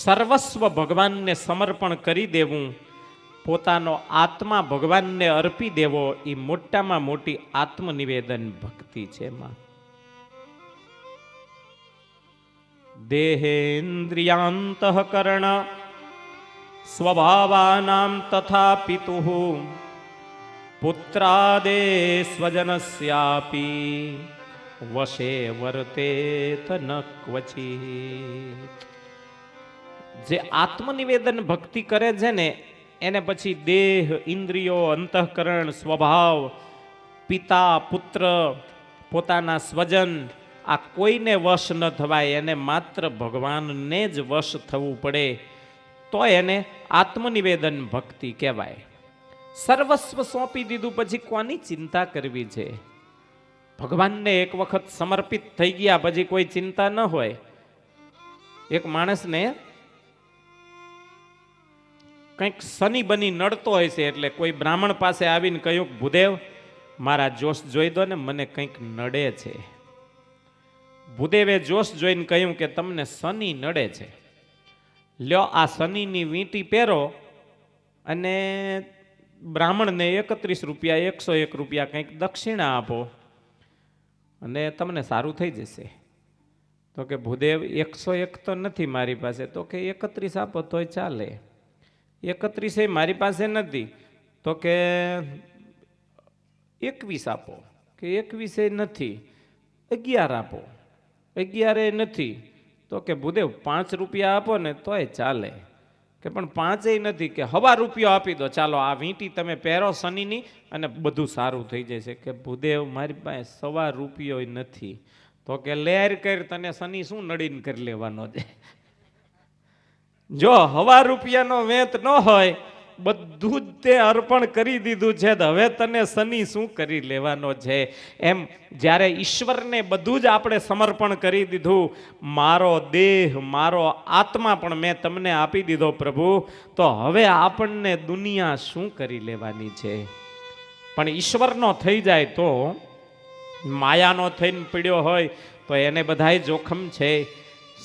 સર્વસ્વ ભગવાનને સમર્પણ કરી દેવું, પોતાનો આત્મા ભગવાનને અર્પી દેવો, એ મોટામાં મોટી આત્મનિવેદન ભક્તિ છે. માં, દેહેન્દ્રિયાંતઃકરણ સ્વભાવાનાં તથા પિતુઃ પુત્રાદે સ્વજનસ્યાપી વશે વર્તેત ન ક્વચિત. જે આત્મનિવેદન ભક્તિ કરે છે ને એને પછી દેહ, ઇન્દ્રિયો, અંતઃકરણ, સ્વભાવ, પિતા, પુત્ર, પોતાના સ્વજન આ કોઈને વશ ન થવાય. એને માત્ર ભગવાનને જ વશ થવું પડે તો એને આત્મનિવેદન ભક્તિ કહેવાય. સર્વસ્વ સોંપી દીધું પછી કોની ચિંતા કરવી છે? ભગવાનને એક વખત સમર્પિત થઈ ગયા પછી કોઈ ચિંતા ન હોય. એક માણસને કંઈક શનિ બની નડતો હોય છે, એટલે કોઈ બ્રાહ્મણ પાસે આવીને કહ્યું, ભૂદેવ મારા જોશ જોઈ દો ને, મને કંઈક નડે છે. ભૂદેવે જોશ જોઈને કહ્યું કે તમને શનિ નડે છે, લ્યો આ શનિની વીંટી પહેરો અને બ્રાહ્મણને 31 રૂપિયા 101 રૂપિયા કંઈક દક્ષિણા આપો અને તમને સારું થઈ જશે. તો કે ભૂદેવ 101 તો નથી મારી પાસે. તો કે 31 આપો તોય ચાલે. 31 મારી પાસે નથી. તો કે 21 આપો. કે 21 નથી. 11 આપો. 11 નથી. તો કે ભૂદેવ 5 રૂપિયા આપો ને તોય ચાલે. કે પણ 5 નથી. કે 1.25 રૂપિયા આપી દો, ચાલો આ વીંટી તમે પહેરો શનિની અને બધું સારું થઈ જશે. કે ભૂદેવ મારી પાસે 1.25 રૂપિયો નથી. તો કે લેર કર, તને શનિ શું નડીને કરી લેવાનો છે? જો 1.25 રૂપિયાનો વેત ન હોય, બધું જ તે અર્પણ કરી દીધું છે, હવે તને શનિ શું કરી લેવાનો છે? એમ જ્યારે ઈશ્વરને બધું જ આપણે સમર્પણ કરી દીધું, મારો દેહ મારો આત્મા પણ મેં તમને આપી દીધો પ્રભુ, તો હવે આપણને દુનિયા શું કરી લેવાની છે? પણ ઈશ્વરનો થઈ જાય તો, માયાનો થઈને પીડ્યો હોય તો એને બધાય જોખમ છે.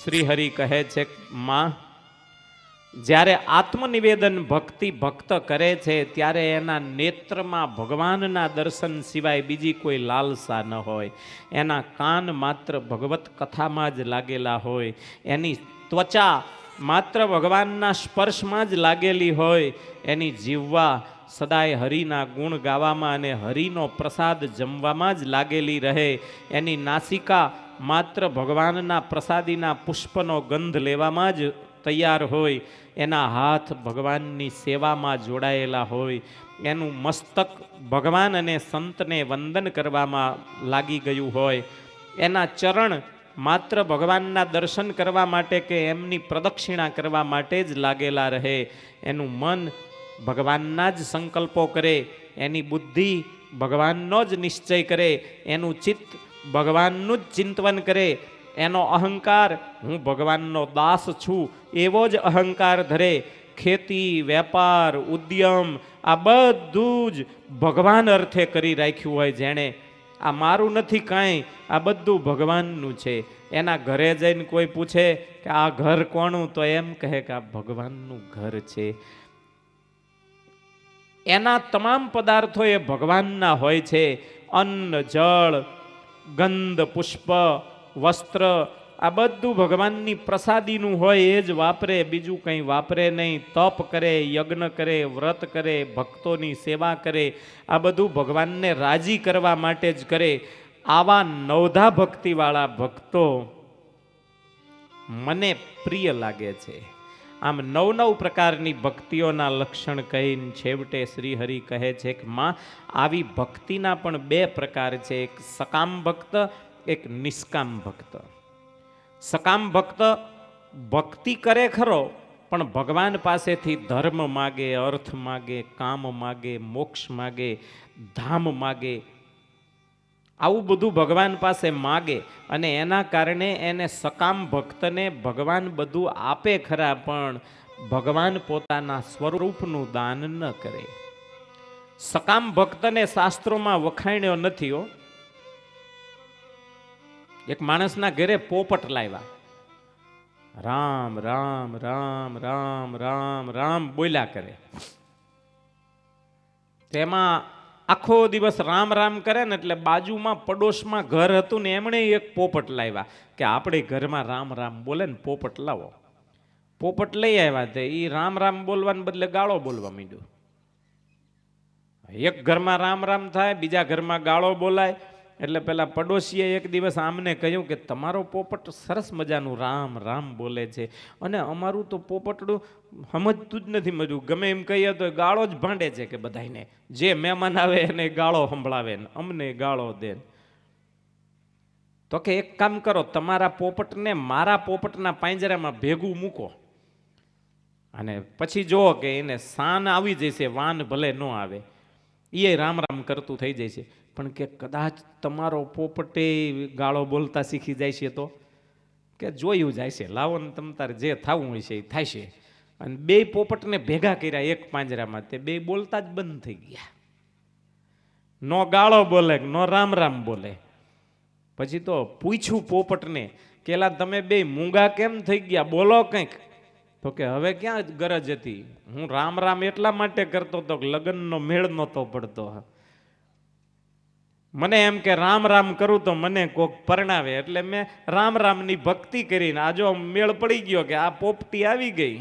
શ્રી હરિ કહે છે, માં જ્યારે આત્મનિવેદન ભક્તિ ભક્ત કરે છે ત્યારે એના નેત્રમાં ભગવાનના દર્શન સિવાય બીજી કોઈ લાલસા ન હોય. એના કાન માત્ર ભગવત કથામાં જ લાગેલા હોય, એની ત્વચા માત્ર ભગવાનના સ્પર્શમાં જ લાગેલી હોય, એની જીવવા સદાય હરિના ગુણ ગાવામાં અને હરિનો પ્રસાદ જમવામાં જ લાગેલી રહે, એની નાસિકા માત્ર ભગવાનના પ્રસાદીના પુષ્પનો ગંધ લેવામાં જ તૈયાર હોય, એના હાથ ભગવાનની સેવામાં જોડાયેલા હોય, એનું મસ્તક ભગવાન અને સંતને વંદન કરવામાં લાગી ગયું હોય, એના ચરણ માત્ર ભગવાનના દર્શન કરવા માટે કે એમની પ્રદક્ષિણા કરવા માટે જ લાગેલા રહે, એનું મન ભગવાનના જ સંકલ્પો કરે, એની બુદ્ધિ ભગવાનનો જ નિશ્ચય કરે, એનું ચિત્ત ભગવાનનું જ ચિંતન કરે, એનો અહંકાર હું ભગવાનનો દાસ છું એવો જ અહંકાર ધરે, ખેતી વેપાર ઉદ્યમ આ બધું જ ભગવાન અર્થે કરી રાખ્યું હોય, જેણે આ મારું નથી કાંઈ, આ બધું ભગવાનનું છે. એના ઘરે જઈને કોઈ પૂછે કે આ ઘર કોનું, તો એમ કહે કે આ ભગવાનનું ઘર છે. એના તમામ પદાર્થો એ ભગવાનના હોય છે. અન્ન જળ ગંધ પુષ્પ વસ્ત્ર આ બધું ભગવાનની પ્રસાદીનું હોય, એ જ વાપરે, બીજું કંઈ વાપરે નહીં. તપ કરે, યજ્ઞ કરે, વ્રત કરે, ભક્તોની સેવા કરે, આ બધું ભગવાનને રાજી કરવા માટે જ કરે. આવા નવધા ભક્તિવાળા ભક્તો મને પ્રિય લાગે છે. આમ 9 પ્રકારની ભક્તિઓના લક્ષણ કહીને છેવટે શ્રી હરિ કહે છે કે માં આવી ભક્તિના પણ 2 પ્રકાર છે, એક સકામ ભક્ત, એક નિષ્કામ ભક્ત. સકામ ભક્ત ભક્તિ કરે ખરો, પણ ભગવાન પાસેથી ધર્મ માગે, અર્થ માગે, કામ માગે, મોક્ષ માગે, ધામ માગે, આવું બધું ભગવાન પાસે માગે, અને એના કારણે એને સકામ ભક્તને ભગવાન બધું આપે ખરા, પણ ભગવાન પોતાના સ્વરૂપનું દાન ન કરે. સકામ ભક્તને શાસ્ત્રોમાં વખાણ્યો નથી હો. એક માણસના ઘરે પોપટ લાવ્યા, રામ રામ રામ રામ રામ રામ બોલ્યા કરે. તેમાં આખો દિવસ રામ રામ કરે ને, એટલે બાજુમાં પડોશમાં ઘર હતું ને એમણે એક પોપટ લાવ્યા કે આપણે ઘરમાં રામ રામ બોલે ને પોપટ લાવો. પોપટ લઈ આવ્યા, તે એ રામ રામ બોલવાને બદલે ગાળો બોલવા માંડ્યો. એક ઘરમાં રામ રામ થાય, બીજા ઘરમાં ગાળો બોલાય. એટલે પેલા પડોશીએ એક દિવસ આમને કહ્યું કે તમારો પોપટ સરસ મજાનું રામ રામ બોલે છે, અને અમારું તો પોપટડું સમજતું જ નથી મજું, ગમે એમ કહીએ તો ગાળો જ ભાંડે છે, કે બધાને જે મહેમાન આવે એને ગાળો સંભળાવે ને અમને ગાળો દે. તો કે એક કામ કરો, તમારા પોપટને મારા પોપટના પાંજરામાં ભેગું મૂકો અને પછી જુઓ કે એને શાન આવી જશે, વાન ભલે ન આવે. એ રામ રામ કરતું થઈ જાય છે. પણ કે કદાચ તમારો પોપટે ગાળો બોલતા શીખી જાય છે તો કે જોયું જાય છે, લાવો ને તમ તારે જે થવું હોય છે એ થાય છે. અને બે પોપટને ભેગા કર્યા એક પાંજરામાં, તે બે બોલતા જ બંધ થઈ ગયા. નો ગાળો બોલે નો રામ રામ બોલે. પછી તો પૂછ્યું પોપટને કેલા તમે બે મૂંગા કેમ થઈ ગયા, બોલો કંઈક. તો કે હવે ક્યાં ગરજ હતી, હું રામ રામ એટલા માટે કરતો હતો કે લગ્નનો મેળ નહોતો પડતો. મને એમ કે રામ રામ કરું તો મને કોક પરણાવે, એટલે મેં રામ રામની ભક્તિ કરીને આ જો મેળ પડી ગયો કે આ પોપટી આવી ગઈ.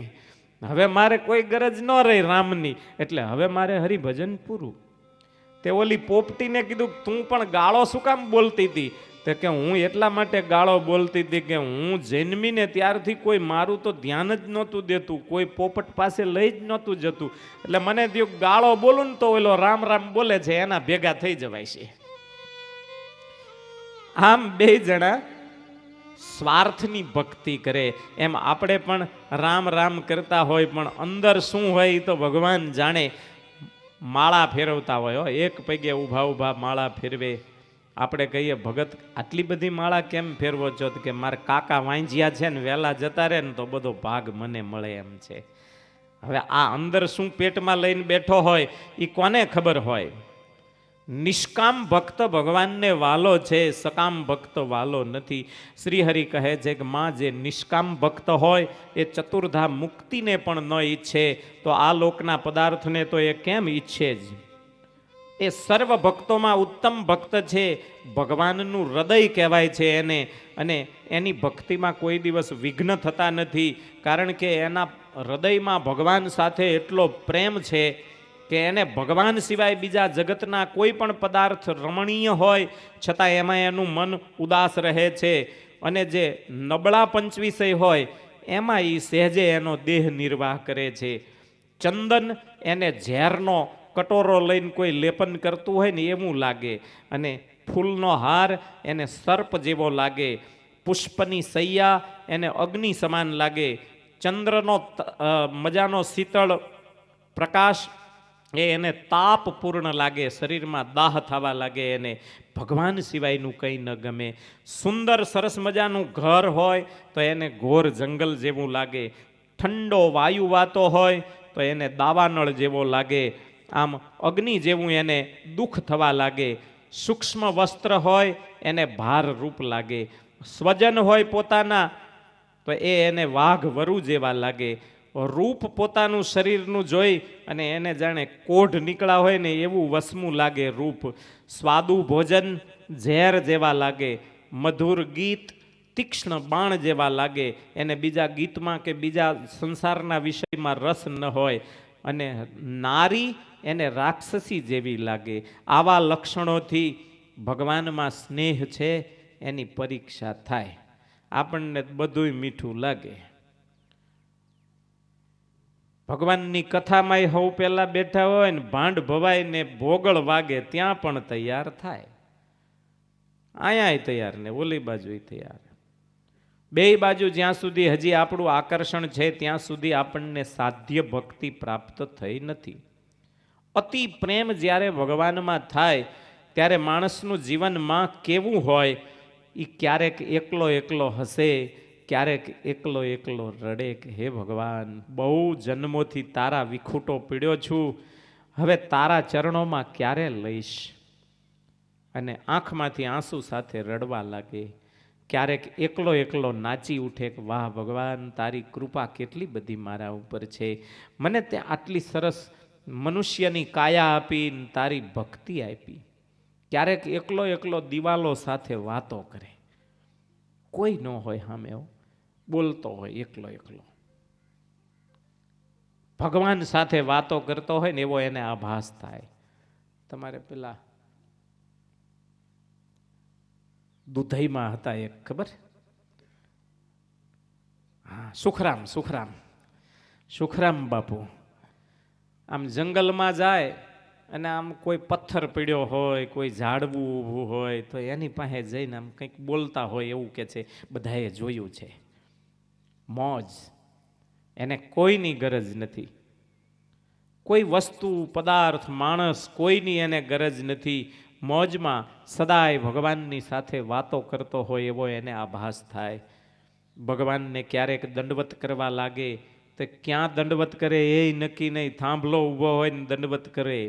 હવે મારે કોઈ ગરજ ન રહી રામની, એટલે હવે મારે હરિભજન પૂરું. તે ઓલી પોપટીને કીધું તું પણ ગાળો શું કામ બોલતી હતી? તો કે હું એટલા માટે ગાળો બોલતી હતી કે હું જન્મીને ત્યારથી કોઈ મારું તો ધ્યાન જ નહોતું દેતું, કોઈ પોપટ પાસે લઈ જ નહોતું જતું, એટલે મને થયું ગાળો બોલું ને તો ઓલો રામ રામ બોલે છે એના ભેગા થઈ જવાય છે. આમ બે જણા સ્વાર્થની ભક્તિ કરે, એમ આપણે પણ રામ રામ કરતા હોય પણ અંદર શું હોય એ તો ભગવાન જાણે. માળા ફેરવતા હોય, એક પગે ઊભા ઊભા માળા ફેરવે. આપણે કહીએ ભગત આટલી બધી માળા કેમ ફેરવો છો? કે મારા કાકા વાંજ્યા છે ને વહેલા જતા રહે ને તો બધો ભાગ મને મળે એમ છે. હવે આ અંદર શું પેટમાં લઈને બેઠો હોય એ કોને ખબર હોય? નિષ્કામ ભક્ત ભગવાનને વાલો છે, સકામ ભક્ત વાલો નથી. શ્રીહરિ કહે છે કે માં જે નિષ્કામ ભક્ત હોય એ ચતુર્ધા મુક્તિને પણ ન ઈચ્છે તો આ લોકના પદાર્થને તો એ કેમ ઈચ્છે જ? એ સર્વ ભક્તોમાં ઉત્તમ ભક્ત છે, ભગવાનનું હૃદય કહેવાય છે એને. અને એની ભક્તિમાં કોઈ દિવસ વિઘ્ન થતા નથી, કારણ કે એના હૃદયમાં ભગવાન સાથે એટલો પ્રેમ છે કે એને ભગવાન સિવાય બીજા જગતના કોઈ પણ પદાર્થ રમણીય હોય છતાં એમાં એનું મન ઉદાસ રહે છે. અને જે નબળા પંચવિષય હોય એમાં એ સહેજે એનો દેહ નિર્વાહ કરે છે. ચંદન એને ઝેરનો કટોરો લઈને કોઈ લેપન કરતું હોય ને એવું લાગે, અને ફૂલનો હાર એને સર્પ જેવો લાગે, પુષ્પની સૈયા એને અગ્નિ સમાન લાગે, ચંદ્રનો મજાનો શીતળ પ્રકાશ એ એને તાપપૂર્ણ લાગે, શરીરમાં દાહ થવા લાગે એને. ભગવાન સિવાયનું કંઈ ન ગમે. સુંદર સરસ મજાનું ઘર હોય તો એને ઘોર જંગલ જેવું લાગે, ઠંડો વાયુ વાતો હોય તો એને દાવાનળ જેવો લાગે, આમ અગ્નિ જેવું એને દુઃખ થવા લાગે. સૂક્ષ્મ વસ્ત્ર હોય એને ભારરૂપ લાગે, સ્વજન હોય પોતાના તો એને વાઘ વરુ જેવા લાગે. રૂપ પોતાનું શરીરનું જોઈ અને એને જાણે કોઢ નીકળ્યા હોય ને એવું વસમું લાગે રૂપ. સ્વાદુ ભોજન ઝેર જેવા લાગે, મધુર ગીત તીક્ષ્ણ બાણ જેવા લાગે. એને બીજા ગીતમાં કે બીજા સંસારના વિષયમાં રસ ન હોય. અને નારી એને રાક્ષસી જેવી લાગે. આવા લક્ષણોથી ભગવાનમાં સ્નેહ છે એની પરીક્ષા થાય. આપણને બધુંય મીઠું લાગે. ભગવાનની કથામાં હવ પેલા બેઠા હોય ને ભાંડ ભવાય ને ભોગળ વાગે ત્યાં પણ તૈયાર થાય. અહીંયા તૈયાર ને ઓલી બાજુ તૈયાર. બે બાજુ જ્યાં સુધી હજી આપણું આકર્ષણ છે ત્યાં સુધી આપણને સાધ્ય ભક્તિ પ્રાપ્ત થઈ નથી. અતિ પ્રેમ જ્યારે ભગવાનમાં થાય ત્યારે માણસનું જીવનમાં કેવું હોય એ ક્યારેક એકલો એકલો હસે, ક્યારેક એકલો એકલો રડે કે હે ભગવાન, બહુ જન્મોથી તારા વિખૂટો પીડ્યો છું, હવે તારા ચરણોમાં ક્યારે લઈશ? અને આંખમાંથી આંસુ સાથે રડવા લાગે. ક્યારેક એકલો એકલો નાચી ઉઠે કે વાહ ભગવાન, તારી કૃપા કેટલી બધી મારા ઉપર છે, મને તે આટલી સરસ મનુષ્યની કાયા આપી, તારી ભક્તિ આપી. ક્યારેક એકલો એકલો દિવાલો સાથે વાતો કરે, કોઈ ન હોય સામે, બોલતો હોય એકલો એકલો. ભગવાન સાથે વાતો કરતો હોય ને એવો એને આભાસ થાય. તમારે પેલા દુધઈમાં હતા એક, ખબર? હા, સુખરામ બાપુ. આમ જંગલમાં જાય અને આમ કોઈ પથ્થર પડ્યો હોય, કોઈ ઝાડવું ઊભું હોય તો એની પાસે જઈને આમ કંઈક બોલતા હોય એવું કે છે. બધાએ જોયું છે. મોજ, એને કોઈની ગરજ નથી. કોઈ વસ્તુ, પદાર્થ, માણસ કોઈની એને ગરજ નથી. મોજમાં સદાય ભગવાનની સાથે વાતો કરતો હોય એવો એને આભાસ થાય. ભગવાનને ક્યારેક દંડવત કરવા લાગે તો ક્યાં દંડવત કરે એ નક્કી નહીં. થાંભલો ઊભો હોય ને દંડવત કરે,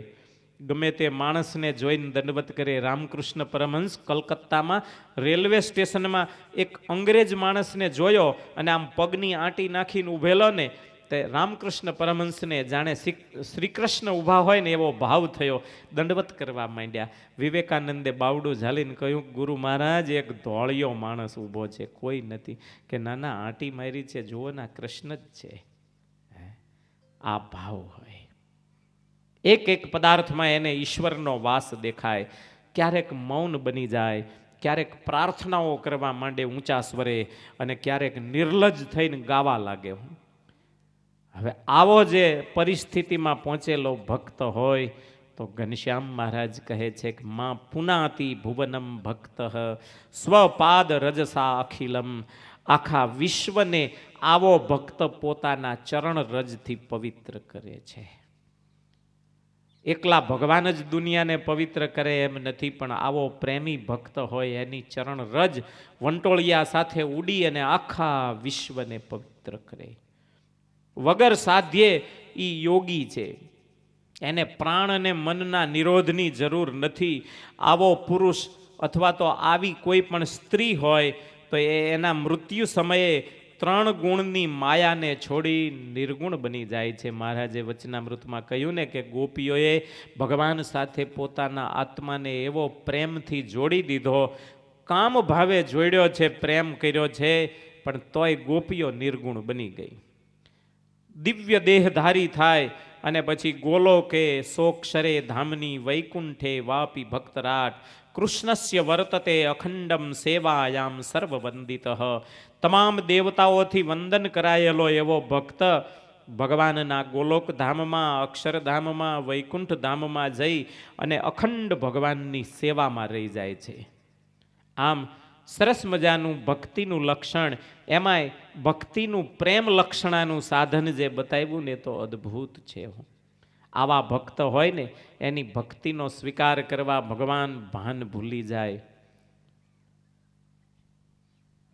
ગમે તે માણસને જોઈને દંડવત કરે. રામકૃષ્ણ પરમહંસ કલકત્તામાં રેલવે સ્ટેશનમાં એક અંગ્રેજ માણસને જોયો અને આમ પગની આંટી નાખીને ઊભેલો ને, તે રામકૃષ્ણ પરમહંસને જાણે શ્રીકૃષ્ણ ઊભા હોય ને એવો ભાવ થયો. દંડવત કરવા માંડ્યા. વિવેકાનંદે બાવડું ઝાલીને કહ્યું, ગુરુ મહારાજ, એક ધોળિયો માણસ ઊભો છે, કોઈ નથી. કે નાના, આંટી મારી છે, જુઓ ના, કૃષ્ણ જ છે. આ ભાવ હોય. એક એક પદાર્થમાં એને ઈશ્વરનો વાસ દેખાય. ક્યારેક મૌન બની જાય, ક્યારેક પ્રાર્થનાઓ કરવા માંડે ઊંચા સ્વરે, અને ક્યારેક નિર્લજ થઈને ગાવા લાગે. હવે આવો જે પરિસ્થિતિમાં પહોંચેલો ભક્ત હોય તો ઘનશ્યામ મહારાજ કહે છે કે માં પુનાતિ ભુવનમ ભક્ત સ્વપાદ રજસા અખિલમ. આખા વિશ્વને આવો ભક્ત પોતાના ચરણ રજથી પવિત્ર કરે છે. એકલા ભગવાન જ દુનિયાને પવિત્ર કરે એમ નથી, પણ આવો પ્રેમી ભક્ત હોય એની ચરણ રજ વંટોળિયા સાથે ઉડી અને આખા વિશ્વને પવિત્ર કરે. વગર સાધ્યે ઈ યોગી છે. એને પ્રાણ અને મનના નિરોધની જરૂર નથી. આવો પુરુષ અથવા તો આવી કોઈ પણ સ્ત્રી હોય તો એના મૃત્યુ સમયે 3 ગુણની માયાને છોડી નિર્ગુણ બની જાય છે. મહારાજે વચનામૃતમાં કહ્યું ને કે ગોપીઓએ ભગવાન સાથે પોતાના આત્માને એવો પ્રેમથી જોડી દીધો, કામ ભાવે જોડ્યો છે, પ્રેમ કર્યો છે, પણ તોય ગોપીઓ નિર્ગુણ બની ગઈ. દિવ્ય દેહધારી થાય અને પછી ગોલોકે સોક્ષરે ધામની વૈકુંઠે વાપી ભક્તરાટ કૃષ્ણસ્ય વર્તતે અખંડમ સેવાયામ સર્વવંદિત. તમામ દેવતાઓથી વંદન કરાયેલો એવો ભક્ત ભગવાનના ગોલોક ધામમાં, અક્ષરધામમાં, વૈકુંઠ ધામમાં જઈ અને અખંડ ભગવાનની સેવામાં રહી જાય છે. આમ સરસ મજાનું ભક્તિનું લક્ષણ, એમાંય ભક્તિનું પ્રેમ લક્ષણાનું સાધન જે બતાવ્યું ને તો અદ્ભુત છે. આવા ભક્ત હોય ને એની ભક્તિનો સ્વીકાર કરવા ભગવાન ભાન ભૂલી જાય.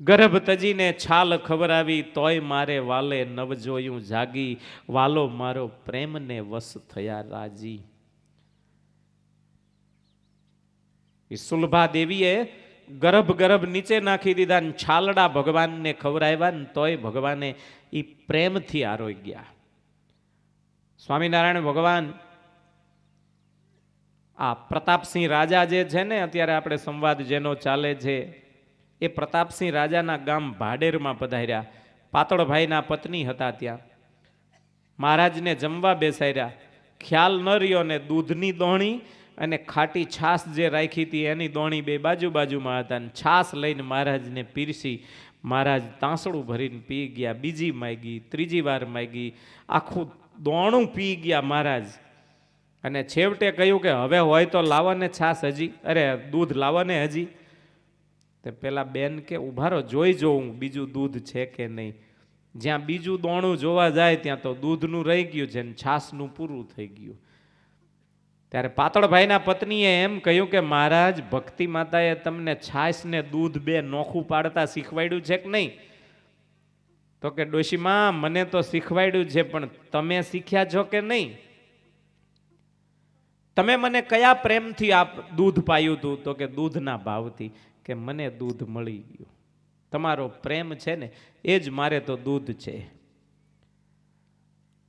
ગર્ભ તજીને છાલ ખવરાવી તોય મારે વાલે નવ જોયું જાગી, વાલો મારો પ્રેમને વશ થયા રાજી. સુલભા દેવીએ ગર્ભ નીચે નાખી દીધા ને છાલડા ભગવાનને ખવરાવ્યા ને તોય ભગવાને એ પ્રેમથી આરોગ્યા. સ્વામિનારાયણ ભગવાન આ પ્રતાપસિંહ રાજા જે છે ને, અત્યારે આપણે સંવાદ જેનો ચાલે છે, એ પ્રતાપસિંહ રાજાના ગામ ભાડેરમાં પધાર્યા. પાતળભાઈના પત્ની હતા ત્યાં. મહારાજને જમવા બેસાડ્યા. ખ્યાલ ન રહ્યો ને દૂધની દોણી અને ખાટી છાસ જે રાખી હતી એની દોણી બે બાજુમાં હતા. છાસ લઈને મહારાજને પીરસી. મહારાજ તાંસળું ભરીને પી ગયા. બીજી માગી, ત્રીજી વાર માગી, આખું દોણું પી ગયા મહારાજ. અને છેવટે કહ્યું કે હવે હોય તો લાવો ને છાસ હજી, અરે દૂધ લાવો ને હજી. તે પેલા બેન કે ઉભારો જોઈ જોઉં બીજું દૂધ છે કે નહીં. જ્યાં બીજું દોણું જોવા જાય ત્યાં તો દૂધનું રહી ગયું છે ને છાસનું પૂરું થઈ ગયું. ત્યારે પાતળભાઈના પત્નીએ એમ કહ્યું કે મહારાજ, ભક્તિ માતાએ તમને છાશ ને દૂધ બે નોખું પાડતા શીખવાડ્યું છે કે નહીં? તો કે ડોશીમાં, મને તો શીખવાડ્યું છે, પણ તમે શીખ્યા છો કે નહીં? તમે મને કયા પ્રેમથી આ દૂધ પાયું હતું? તો કે દૂધના ભાવથી. કે મને દૂધ મળી ગયું. તમારો પ્રેમ છે ને એ જ મારે તો દૂધ છે.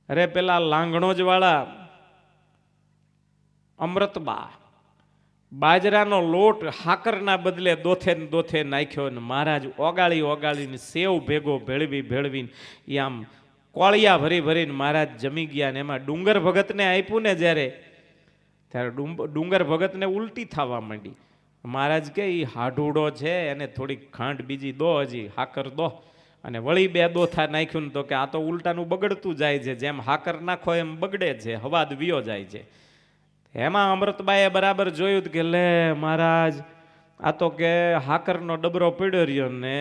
અરે પેલા લાંગણોજ વાળા અમૃતબા બાજરાનો લોટ હાકરના બદલે દોથે નાખ્યો ને મહારાજ ઓગાળીને સેવ ભેગો ભેળવીને એ આમ કોળિયા ભરીને મહારાજ જમી ગયા. ને એમાં ડુંગર ભગતને આપ્યું ને જ્યારે, ત્યારે ડુંગર ભગતને ઉલટી થવા માંડી. મહારાજ કે એ હાઢુડો છે, એને થોડીક ખાંડ બીજી દો, હજી હાકર દો. અને વળી બે દોથા નાખ્યું ને તો કે આ તો ઉલટાનું બગડતું જાય છે, જેમ હાકર નાખો એમ બગડે છે, હવાદ વિયો જાય છે. એમાં અમૃતબાઈએ બરાબર જોયું કે લે મહારાજ, આ તો કે હાકરનો ડબરો પડ્યો રહ્યો ને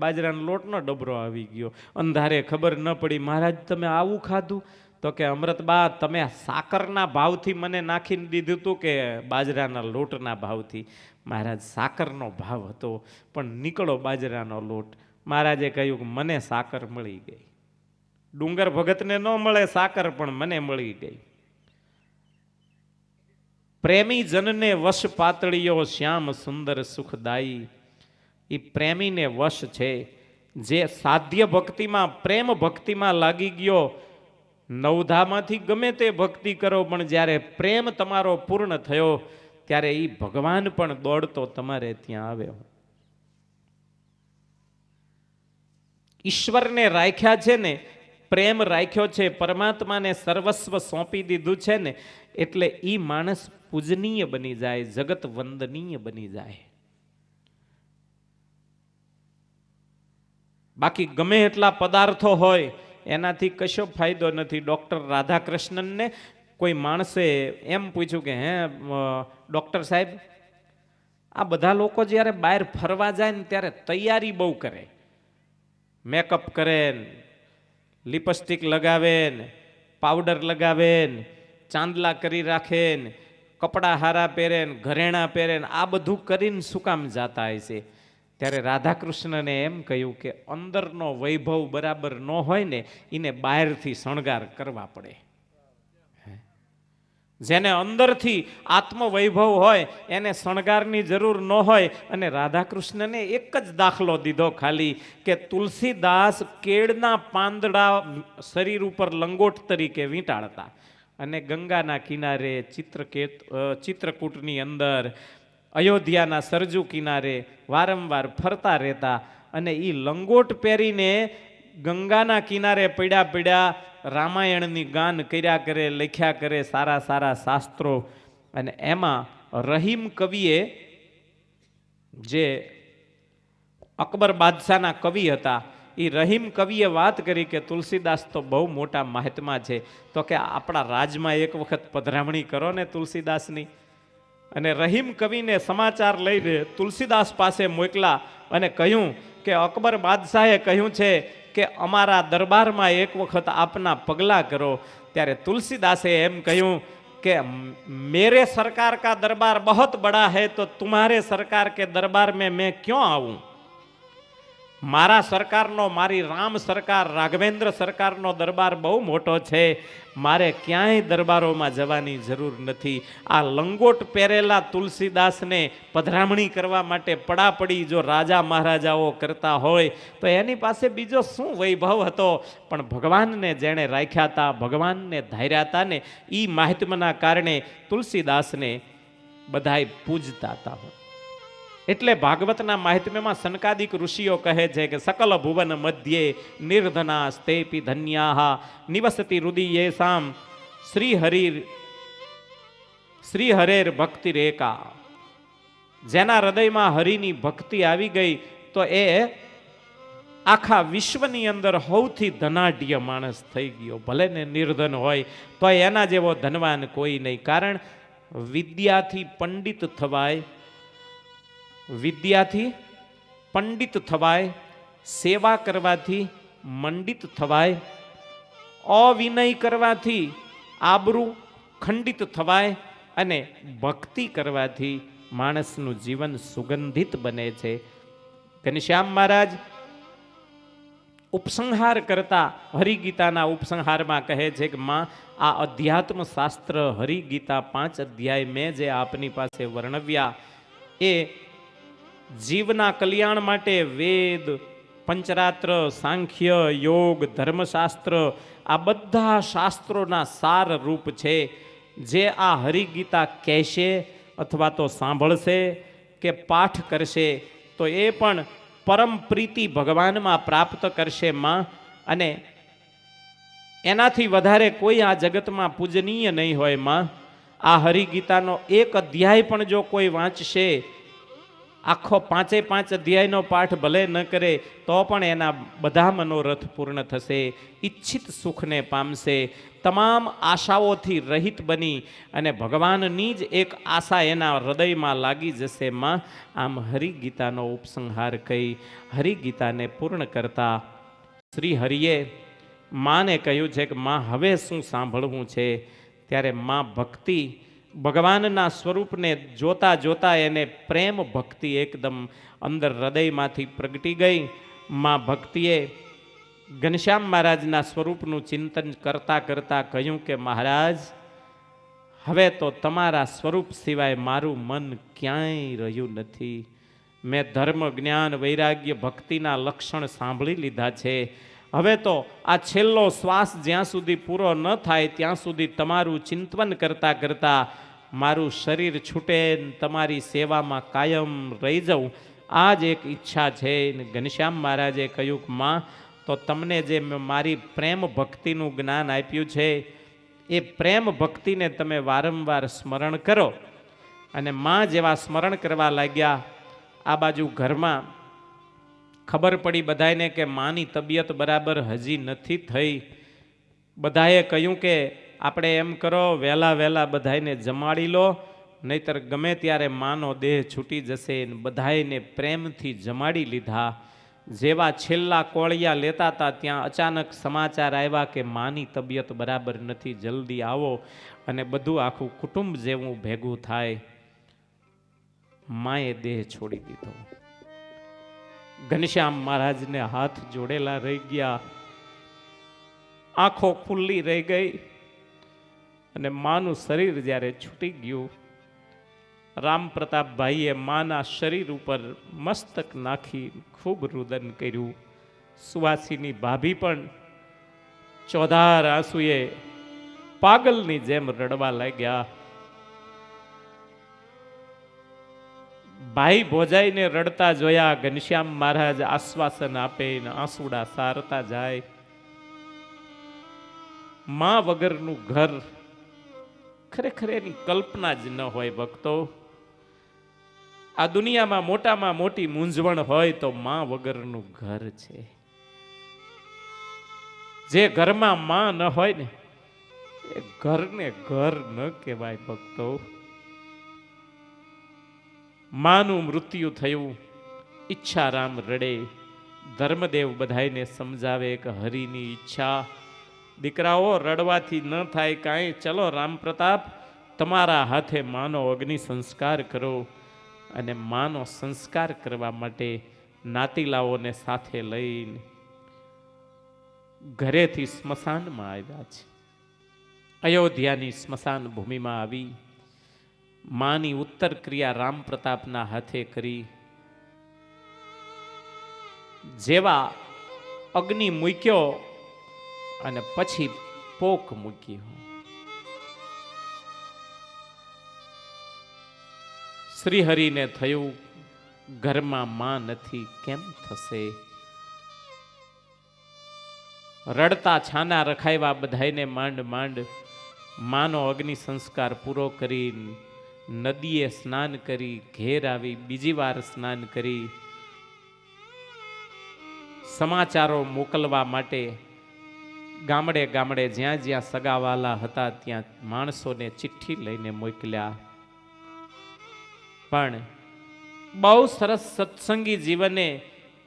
બાજરાનો લોટનો ડબરો આવી ગયો. અંધારે ખબર ન પડી. મહારાજ તમે આવું ખાધું? તો કે અમૃતબા તમે સાકરના ભાવથી મને નાખીને દીધું હતું કે બાજરાના લોટના ભાવથી? મહારાજ સાકરનો ભાવ હતો પણ નીકળો બાજરાનો લોટ. મહારાજે કહ્યું કે મને સાકર મળી ગઈ. ડુંગર ભગતને ન મળે સાકર, પણ મને મળી ગઈ. પ્રેમી જનને વશ પાતળીઓ શ્યામ સુંદર સુખદાયી. એ પ્રેમીને વશ છે. જે સાધ્ય ભક્તિમાં પ્રેમ ભક્તિમાં લાગી ગયો, નવધામાંથી ગમે તે ભક્તિ કરો, પણ જ્યારે પ્રેમ તમારો પૂર્ણ થયો ત્યારે એ ભગવાન પણ દોડતો તમારે ત્યાં આવ્યો. ઈશ્વરને રાખ્યા છે ને, પ્રેમ રાખ્યો છે, પરમાત્માને સર્વસ્વ સોંપી દીધું છે ને, એટલે એ માણસ પૂજનીય બની જાય, જગત વંદનીય બની જાય. બાકી ગમે એટલા પદાર્થો હોય એનાથી કશો ફાયદો નથી. ડોક્ટર રાધાકૃષ્ણનને કોઈ માણસે એમ પૂછ્યું કે હે ડોક્ટર સાહેબ, આ બધા લોકો જ્યારે બહાર ફરવા જાય ને ત્યારે તૈયારી બહુ કરે, મેકઅપ કરે, લિપસ્ટિક લગાવે, પાવડર લગાવે, ચાંદલા કરી રાખે, કપડાં હારા પહેરે, ઘરેણા પહેરે, આ બધું કરીને શું કામ જાતા હોય છે? ત્યારે રાધાકૃષ્ણને એમ કહ્યું કે અંદરનો વૈભવ બરાબર ન હોય ને, એને બહારથી શણગાર કરવા પડે. જેને અંદરથી આત્મવૈભવ હોય એને શણગારની જરૂર ન હોય. અને રાધાકૃષ્ણને એક જ દાખલો દીધો ખાલી, કે તુલસીદાસ કેળના પાંદડા શરીર ઉપર લંગોટ તરીકે વીંટાળતા અને ગંગાના કિનારે ચિત્રકૂટની અંદર અયોધ્યાના સરજુ કિનારે વારંવાર ફરતા રહેતા. અને એ લંગોટ પહેરીને ગંગાના કિનારે પડ્યા રામાયણની ગાન કર્યા કરે, લખ્યા કરે સારા સારા શાસ્ત્રો. અને એમાં રહીમ કવિએ, જે અકબર બાદશાહના કવિ હતા, એ રહીમ કવિએ વાત કરી કે તુલસીદાસ તો બહુ મોટા મહાત્મા છે, તો કે આપણા રાજમાં એક વખત પધરામણી કરો ને તુલસીદાસની. અને રહીમ કવિને સમાચાર લઈને તુલસીદાસ પાસે મોકલા અને કહ્યું કે અકબર બાદશાહે કહ્યું છે કે અમારા દરબારમાં એક વખત આપના પગલા કરો. ત્યારે તુલસીદાસે એમ કહ્યું કે મેરે સરકાર કા દરબાર બહોત બડા હૈ, તો તુમ્હારે સરકાર કે દરબાર में मैं क्यों आऊं? મારા સરકારનો, મારી રામ સરકાર, રાઘવેન્દ્ર સરકારનો દરબાર બહુ મોટો છે, મારે ક્યાંય દરબારોમાં જવાની જરૂર નથી. આ લંગોટ પહેરેલા તુલસીદાસને પધરામણી કરવા માટે પડાપડી જો રાજા મહારાજાઓ કરતા હોય તો એની પાસે બીજો શું વૈભવ હતો? પણ ભગવાનને જેણે રાખ્યા હતા, ભગવાનને ધાર્યા હતા ને, એ મહાત્માના કારણે તુલસીદાસને બધાય પૂજતા હતા. એટલે ભાગવતના માહિત્મ્યમાં સનકાદિક ઋષિઓ કહે છે કે સકલ ભુવન મધ્યે નિર્ધના સ્તેપી ધન્યાહ નિવસતી રુદિયેસામ શ્રી હરેર ભક્તિ રેકા. જેના હૃદયમાં હરિની ભક્તિ આવી ગઈ તો એ આખા વિશ્વની અંદર સૌથી ધનાઢ્ય માણસ થઈ ગયો. ભલે ને નિર્ધન હોય તો એના જેવો ધનવાન કોઈ નહીં. કારણ વિદ્યાથી પંડિત થવાય, વિદ્યાથી પંડિત થવાય, સેવા કરવાથી મંડિત થવાય, અવિનય કરવાથી આબરૂ ખંડિત થવાય, અને ભક્તિ કરવાથી માણસનું જીવન સુગંધિત બને છે. ઘનશ્યામ મહારાજ ઉપસંહાર કરતા હરિગીતાના ઉપસંહારમાં કહે છે કે માં, આ અધ્યાત્મ શાસ્ત્ર હરિગીતા 5 અધ્યાય મેં જે આપની પાસે વર્ણવ્યા એ જીવના કલ્યાણ માટે વેદ, પંચરાત્ર, સાંખ્ય, યોગ, ધર્મશાસ્ત્ર, આ બધા શાસ્ત્રોના સાર રૂપ છે. જે આ હરિગીતા કહેશે અથવા તો સાંભળશે કે પાઠ કરશે તો એ પણ પરમ પ્રીતિ ભગવાનમાં પ્રાપ્ત કરશે માં. અને એનાથી વધારે કોઈ આ જગતમાં પૂજનીય નહીં હોય માં. આ હરિગીતાનો એક અધ્યાય પણ જો કોઈ વાંચશે, આખો 5 અધ્યાયનો પાઠ ભલે ન કરે તો પણ એના બધા મનોરથ પૂર્ણ થશે, ઈચ્છિત સુખને પામશે, તમામ આશાઓથી રહિત બની અને ભગવાનની જ એક આશા એના હૃદયમાં લાગી જશે માં. આમ હરિગીતાનો ઉપસંહાર કહી હરિગીતાને પૂર્ણ કરતા શ્રી હરિએ માને કહ્યું છે કે માં હવે શું સાંભળવું છે? ત્યારે માં ભક્તિ, ભગવાનના સ્વરૂપને જોતા જોતા એને પ્રેમ ભક્તિ એકદમ અંદર હૃદયમાંથી પ્રગટી ગઈ. માં ભક્તિએ ઘનશ્યામ મહારાજના સ્વરૂપનું ચિંતન કરતા કરતા કહ્યું કે મહારાજ, હવે તો તમારા સ્વરૂપ સિવાય મારું મન ક્યાંય રહ્યું નથી. મેં ધર્મ, જ્ઞાન, વૈરાગ્ય, ભક્તિના લક્ષણ સાંભળી લીધા છે. હવે તો આ છેલ્લો શ્વાસ જ્યાં સુધી પૂરો ન થાય ત્યાં સુધી તમારું ચિંતન કરતા કરતા મારું શરીર છૂટે, તમારી સેવામાં કાયમ રહી જાઉં, આ જ એક ઈચ્છા છે. ઘનશ્યામ મહારાજે કહ્યું કે માં, તો તમને જે મારી પ્રેમ ભક્તિનું જ્ઞાન આપ્યું છે એ પ્રેમ ભક્તિને તમે વારંવાર સ્મરણ કરો. અને માં જેવા સ્મરણ કરવા લાગ્યા, આ બાજુ ઘરમાં ખબર પડી બધાને કે માની તબિયત બરાબર હજી નથી થઈ. બધાએ કહ્યું કે આપણે એમ કરો, વહેલા વહેલા બધાને જમાડી લો, નહીતર ગમે ત્યારે માનો દેહ છૂટી જશે. બધાને પ્રેમથી જમાડી લીધા. જેવા છેલ્લા કોળિયા લેતા હતા ત્યાં અચાનક સમાચાર આવ્યા કે માની તબિયત બરાબર નથી, જલ્દી આવો. અને બધું આખું કુટુંબ જેવું ભેગું થાય. માએ દેહ છોડી દીધો. ઘનશ્યામ મહારાજને હાથ જોડેલા રહી ગયા, આંખો ખુલ્લી રહી ગઈ. અને માનું શરીર જ્યારે છૂટી ગયું, રામ પ્રતાપભાઈએ માના શરીર ઉપર મસ્તક નાખી ખૂબ રુદન કર્યું. સુવાસીની ભાભી પણ ચોધાર આંસુએ પાગલની જેમ રડવા લાગ્યા. ભાઈ ભોજાઈને રડતા જોયા. ઘનશ્યામ મહારાજ આશ્વાસન આપે ને આંસુડા સારતા જાય. માં વગરનું ઘર ખરેખર એની કલ્પના જ ન હોય ભક્તો. આ દુનિયામાં મોટામાં મોટી મૂંઝવણ હોય તો માં વગરનું ઘર છે. જે ઘરમાં માં ન હોય ને એ ઘરને ઘર ન કહેવાય ભક્તો. માનું મૃત્યુ થયું, ઈચ્છારામ રડે. ધર્મદેવ બધાઈને સમજાવે કે હરિની ઈચ્છા, દીકરાઓ રડવાથી ન થાય કાંઈ, ચલો રામ પ્રતાપ તમારા હાથે માનો અગ્નિ સંસ્કાર કરો. અને માનો સંસ્કાર કરવા માટે નાતીલાઓને સાથે લઈને ઘરેથી સ્મશાનમાં આવ્યા છે. અયોધ્યાની સ્મશાન ભૂમિમાં આવી માની ઉત્તર ક્રિયા રામ પ્રતાપના હાથે કરી. જેવા અગ્નિ મૂક્યો અને પછી પોક મૂક્યો. શ્રીહરિને થયું ઘરમાં માં નથી, કેમ થશે? રડતા છાના રખાવ્યા બધાઈને માંડ માંડ. માનો અગ્નિ સંસ્કાર પૂરો કરી નદીએ સ્નાન કરી ઘેર આવી, બીજી વાર સ્નાન કરી સમાચારો મોકલવા માટે ગામડે ગામડે જ્યાં જ્યાં સગાવાલા હતા ત્યાં માણસોને ચિઠ્ઠી લઈને મોકલ્યા. પણ બહુ સરસ સત્સંગી જીવને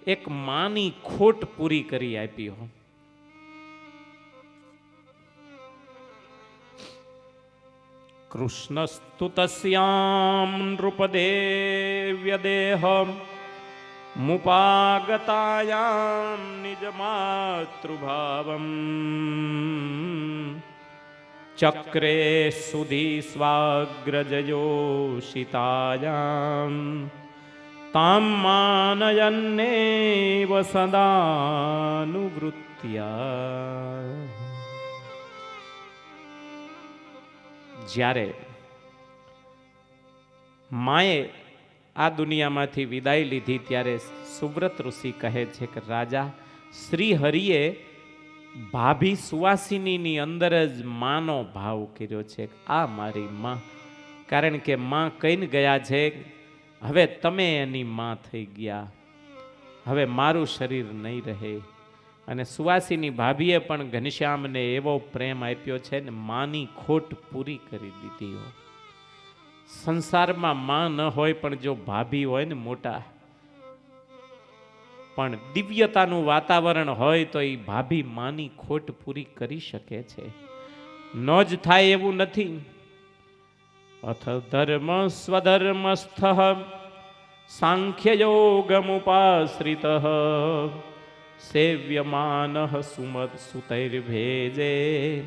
એક માની ખોટ પૂરી કરી આપી હો. કૃષ્ણસ્તુ તસ્યામ નૃપદેવ્ય દેહમ મુપાગતાયામ નિજ માતૃભાવમ ચક્રે સુધી સ્વાગ્રજયોષિતાયામ તામ માનયન્નેવ સદાનુવૃત્ત્યા. જ્યારે માએ આ દુનિયામાંથી વિદાય લીધી ત્યારે સુવ્રત ઋષિ કહે છે કે રાજા શ્રી હરિએ ભાભી સુવાસિનીની અંદર જ માનો ભાવ કર્યો છે. આ મારી માં, કારણ કે માં કહીને ગયા છે હવે તમે એની માં થઈ ગયા, હવે મારું શરીર નહીં રહે. અને સુવાસીની ભાભીએ પણ ઘનશ્યામને એવો પ્રેમ આપ્યો છે ને માની ખોટ પૂરી કરી દીધી હો. સંસારમાં માં ન હોય પણ જો ભાભી હોય ને મોટા, પણ દિવ્યતાનું વાતાવરણ હોય તો એ ભાભી માની ખોટ પૂરી કરી શકે છે. ન જ થાય એવું નથી. અથ ધર્મ સ્વધર્મસ્થ સાંખ્ય યોગમુપાશ્રિત સેવ્યમાન સુતૈર્ભેજે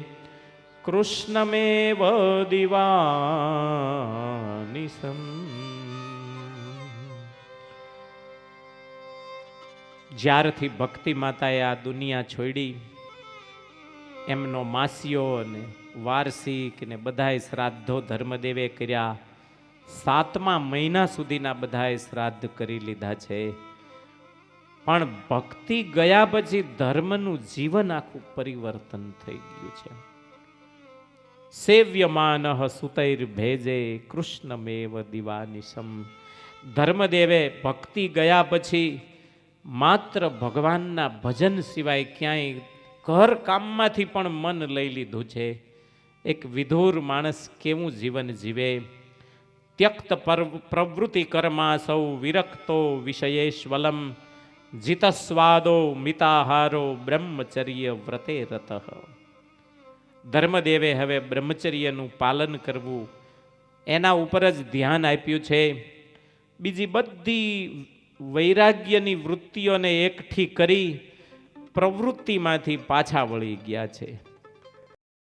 કૃષ્ણમેવ દિવાનિસમ. જ્યારથી ભક્તિ માતાએ આ દુનિયા છોડી, એમનો માસીઓ ને વાર્ષિક ને બધાય શ્રાદ્ધો ધર્મદેવે કર્યા. 7મા મહિના સુધીના બધાય શ્રાદ્ધ કરી લીધા છે. પણ ભક્તિ ગયા પછી ધર્મનું જીવન આખું પરિવર્તન થઈ ગયું છે. સેવ્યમાન સુતૈર્ભેજે કૃષ્ણમેવ દિવાનિશમ. ધર્મદેવે ભક્તિ ગયા પછી માત્ર ભગવાનના ભજન સિવાય ક્યાંય ઘર કામમાંથી પણ મન લઈ લીધું છે. એક વિધુર માણસ કેવું જીવન જીવે? ત્યક્ત પ્રવૃત્તિ કર્મા સૌ વિરક્તો વિષયેશ્વલમ જીતસ્વાદો મિતાહારો બ્રહ્મચર્ય વ્રતે રતઃ. ધર્મદેવે હવે બ્રહ્મચર્યનું પાલન કરવું એના ઉપર જ ધ્યાન આપ્યું છે. બીજી બધી વૈરાગ્યની વૃત્તિઓને એકઠી કરી પ્રવૃત્તિમાંથી પાછા વળી ગયા છે.